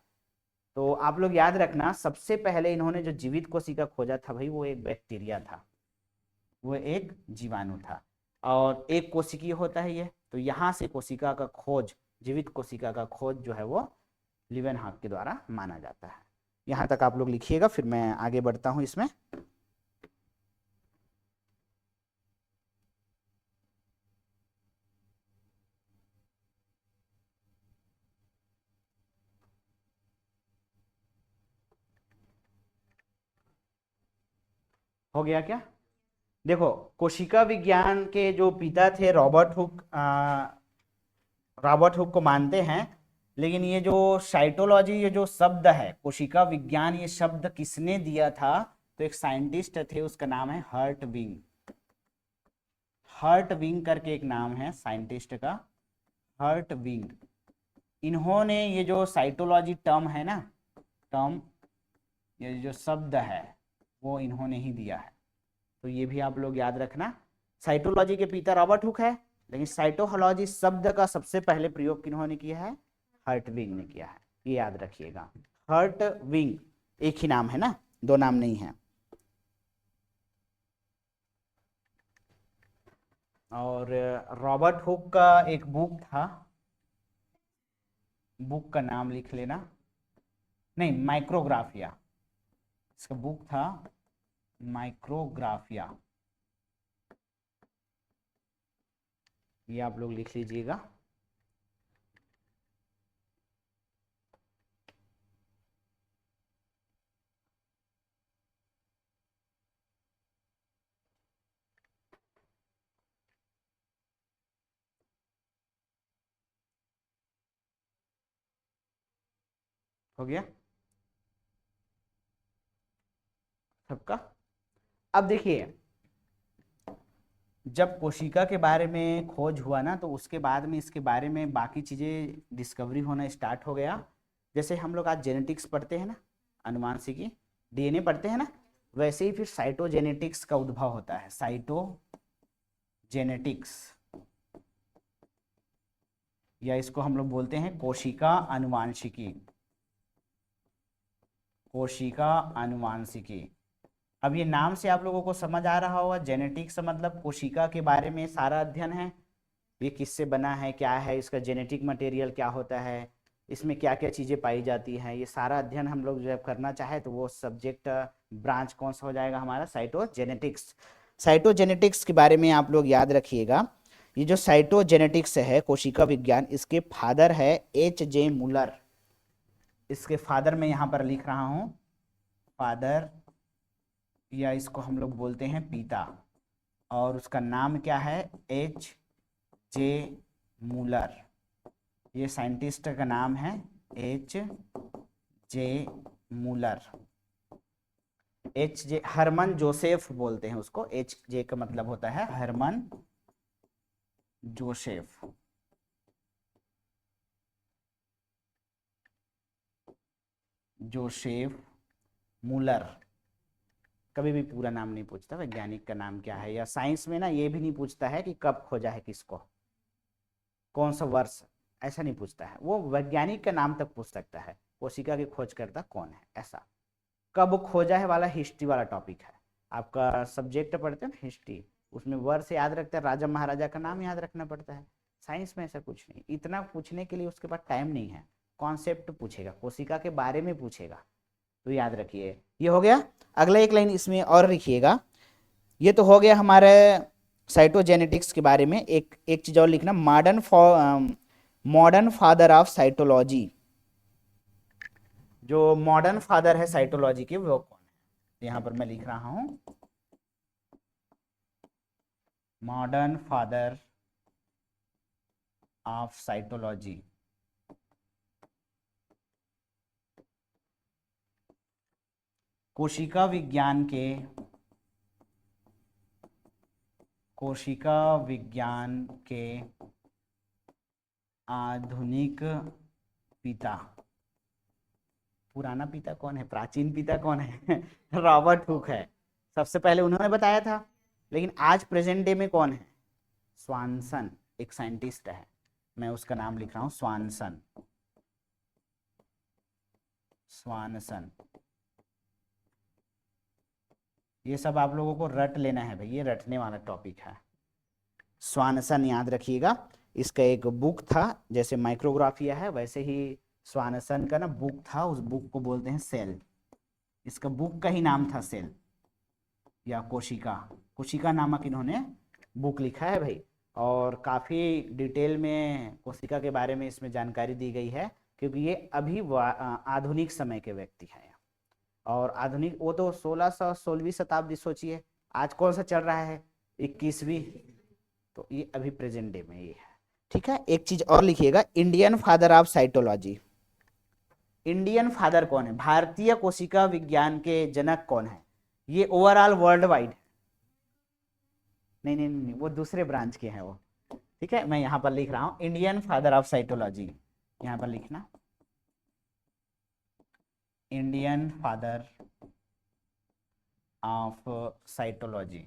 तो आप लोग याद रखना, सबसे पहले इन्होंने जो जीवित कोशिका खोजा था भाई, वो एक बैक्टीरिया था, वो एक जीवाणु था, और एक कोशिकीय होता है ये। तो यहाँ से कोशिका का खोज, जीवित कोशिका का खोज जो है वो लीवेनहॉक के द्वारा माना जाता है। यहाँ तक आप लोग लिखिएगा, फिर मैं आगे बढ़ता हूँ इसमें। हो गया क्या? देखो, कोशिका विज्ञान के जो पिता थे रॉबर्ट हुक को मानते हैं, लेकिन ये जो साइटोलॉजी, ये जो शब्द है कोशिका विज्ञान, ये शब्द किसने दिया था? तो एक साइंटिस्ट थे, उसका नाम है हर्टविंग। हर्टविंग करके एक नाम है साइंटिस्ट का, हर्टविंग। इन्होंने ये जो साइटोलॉजी टर्म है ना, टर्म, ये जो शब्द है वो इन्होंने ही दिया है। तो ये भी आप लोग याद रखना। साइटोलॉजी के पिता रॉबर्ट हुक है, लेकिन साइटोलॉजी शब्द का सबसे पहले प्रयोग किन्होंने किया है? हर्टविंग ने किया है, ये याद रखिएगा। हर्टविंग एक ही नाम है ना, दो नाम नहीं है। और रॉबर्ट हुक का एक बुक था, बुक का नाम लिख लेना, नहीं, माइक्रोग्राफिया, इसका बुक था माइक्रोग्राफिया, ये आप लोग लिख लीजिएगा। हो गया सबका? अब देखिए, जब कोशिका के बारे में खोज हुआ ना, तो उसके बाद में इसके बारे में बाकी चीज़ें डिस्कवरी होना स्टार्ट हो गया। जैसे हम लोग आज जेनेटिक्स पढ़ते हैं ना, अनुवांशिकी, डीएनए पढ़ते हैं ना, वैसे ही फिर साइटोजेनेटिक्स का उद्भव होता है। साइटोजेनेटिक्स, या इसको हम लोग बोलते हैं कोशिका अनुवांशिकी, कोशिका अनुवांशिकी। अब ये नाम से आप लोगों को समझ आ रहा होगा, जेनेटिक्स मतलब कोशिका के बारे में सारा अध्ययन है, ये किससे बना है, क्या है इसका जेनेटिक मटेरियल, क्या होता है, इसमें क्या क्या चीज़ें पाई जाती हैं, ये सारा अध्ययन हम लोग जब करना चाहे तो वो सब्जेक्ट ब्रांच कौन सा हो जाएगा हमारा? साइटोजेनेटिक्स। साइटोजेनेटिक्स के बारे में आप लोग याद रखिएगा, ये जो साइटोजेनेटिक्स है कोशिका विज्ञान, इसके फादर है H.J. मूलर। इसके फादर मैं यहाँ पर लिख रहा हूँ, फादर, या इसको हम लोग बोलते हैं पिता, और उसका नाम क्या है? H.J. मूलर। ये साइंटिस्ट का नाम है H.J. Müller. H.J. Harman Joseph बोलते हैं उसको, H.J. का मतलब होता है हरमन जोसेफ। Joseph Müller. कभी भी पूरा नाम नहीं पूछता वैज्ञानिक का नाम क्या है, या साइंस में ना ये भी नहीं पूछता है कि कब खोजा है किसको, कौन सा वर्ष, ऐसा नहीं पूछता है। वो वैज्ञानिक का नाम तक पूछ सकता है, कोशिका की खोजकर्ता कौन है, ऐसा। कब खोजा है वाला हिस्ट्री वाला टॉपिक है, आपका सब्जेक्ट पढ़ते हैं ना हिस्ट्री, उसमें वर्ष याद रखते हैं, राजा महाराजा का नाम याद रखना पड़ता है। साइंस में ऐसा कुछ नहीं, इतना पूछने के लिए उसके पास टाइम नहीं है। कॉन्सेप्ट पूछेगा, कोशिका के बारे में पूछेगा, तो याद रखिए। ये हो गया। अगला एक लाइन इसमें और लिखिएगा। ये तो हो गया हमारे साइटोजेनेटिक्स के बारे में। एक चीज और लिखना, मॉडर्न फादर ऑफ साइटोलॉजी। जो मॉडर्न फादर है साइटोलॉजी के वो कौन है, यहां पर मैं लिख रहा हूं, मॉडर्न फादर ऑफ साइटोलॉजी। कोशिका विज्ञान के आधुनिक पिता। पुराना पिता कौन है, प्राचीन पिता कौन है? रॉबर्ट हुक है, सबसे पहले उन्होंने बताया था। लेकिन आज प्रेजेंट डे में कौन है? स्वानसन, एक साइंटिस्ट है, मैं उसका नाम लिख रहा हूं, स्वानसन। ये सब आप लोगों को रट लेना है भाई, ये रटने वाला टॉपिक है। स्वानसन याद रखिएगा। इसका एक बुक था, जैसे माइक्रोग्राफिया है वैसे ही स्वानसन का ना बुक था, उस बुक को बोलते हैं सेल। इसका बुक का ही नाम था सेल या कोशिका नामक इन्होंने बुक लिखा है भाई। और काफ़ी डिटेल में कोशिका के बारे में इसमें जानकारी दी गई है, क्योंकि ये अभी आधुनिक समय के व्यक्ति हैं। और आधुनिक वो तो 1616वीं शताब्दी सोचिए, आज कौन सा चल रहा है, 21वीं, तो ये अभी प्रेजेंट डे में ये है। ठीक है, एक चीज और लिखिएगा, Indian father of cytology. Indian father कौन है, भारतीय कोशिका विज्ञान के जनक कौन है? ये ओवरऑल वर्ल्ड वाइड, नहीं, वो दूसरे ब्रांच के हैं वो। ठीक है, मैं यहाँ पर लिख रहा हूँ इंडियन फादर ऑफ साइटोलॉजी, यहाँ पर लिखना इंडियन फादर ऑफ साइटोलॉजी।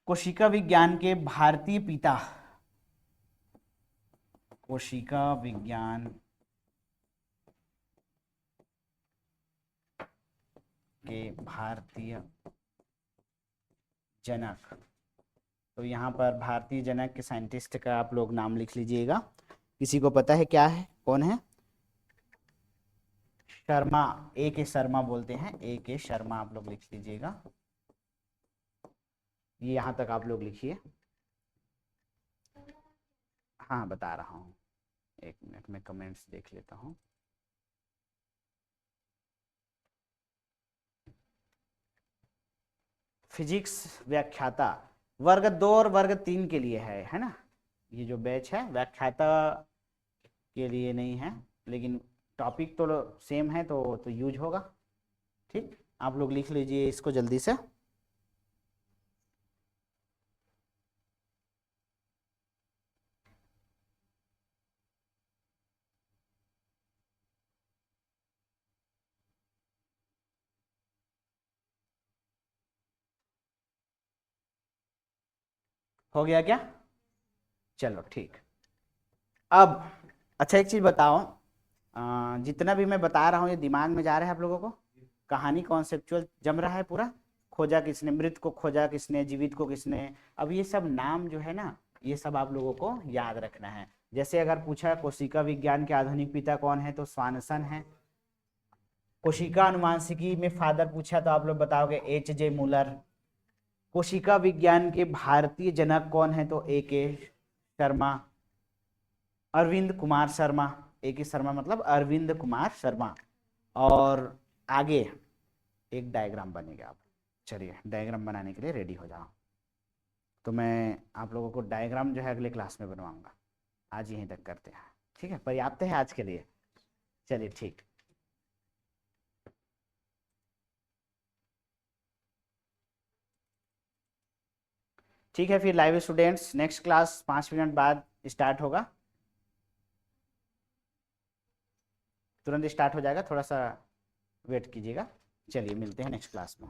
कोशिका विज्ञान के भारतीय पिता, कोशिका विज्ञान के भारतीय जनक, तो यहाँ पर भारतीय जनक के साइंटिस्ट का आप लोग नाम लिख लीजिएगा। किसी को पता है क्या है, कौन है? शर्मा, ए के शर्मा बोलते हैं, ए के शर्मा आप लोग लिख लीजिएगा। ये यहाँ तक आप लोग लिखिए। हाँ बता रहा हूँ, एक मिनट में कमेंट्स देख लेता हूँ। फिजिक्स व्याख्याता वर्ग 2 और वर्ग 3 के लिए है ना? ये जो बैच है व्याख्याता के लिए नहीं है, लेकिन टॉपिक तो सेम है, तो यूज होगा। ठीक, आप लोग लिख लीजिए इसको जल्दी से। हो गया क्या? चलो ठीक। अब अच्छा एक चीज बताओ, जितना भी मैं बता रहा हूँ ये दिमाग में जा रहा है आप लोगों को? कहानी कॉन्सेप्चुअल जम रहा है पूरा? खोजा किसने, मृत को खोजा किसने, जीवित को किसने? अब ये सब नाम जो है ना, ये सब आप लोगों को याद रखना है। जैसे अगर पूछा कोशिका विज्ञान के आधुनिक पिता कौन है, तो स्वानसन है। कोशिका अनुवांशिकी में फादर पूछा तो आप लोग बताओगे H.J. मूलर। कोशिका विज्ञान के भारतीय जनक कौन है, तो A.K. शर्मा, अरविंद कुमार शर्मा। A.K. शर्मा मतलब अरविंद कुमार शर्मा। और आगे एक डायग्राम बनेगा। आप चलिए डायग्राम बनाने के लिए रेडी हो जाओ। तो मैं आप लोगों को डायग्राम जो है अगले क्लास में बनवाऊंगा, आज यहीं तक करते हैं। ठीक है, पर्याप्त है आज के लिए? चलिए ठीक। ठीक है, फिर live students next class 5 minute बाद स्टार्ट होगा, तुरंत स्टार्ट हो जाएगा, थोड़ा सा वेट कीजिएगा। चलिए मिलते हैं नेक्स्ट क्लास में।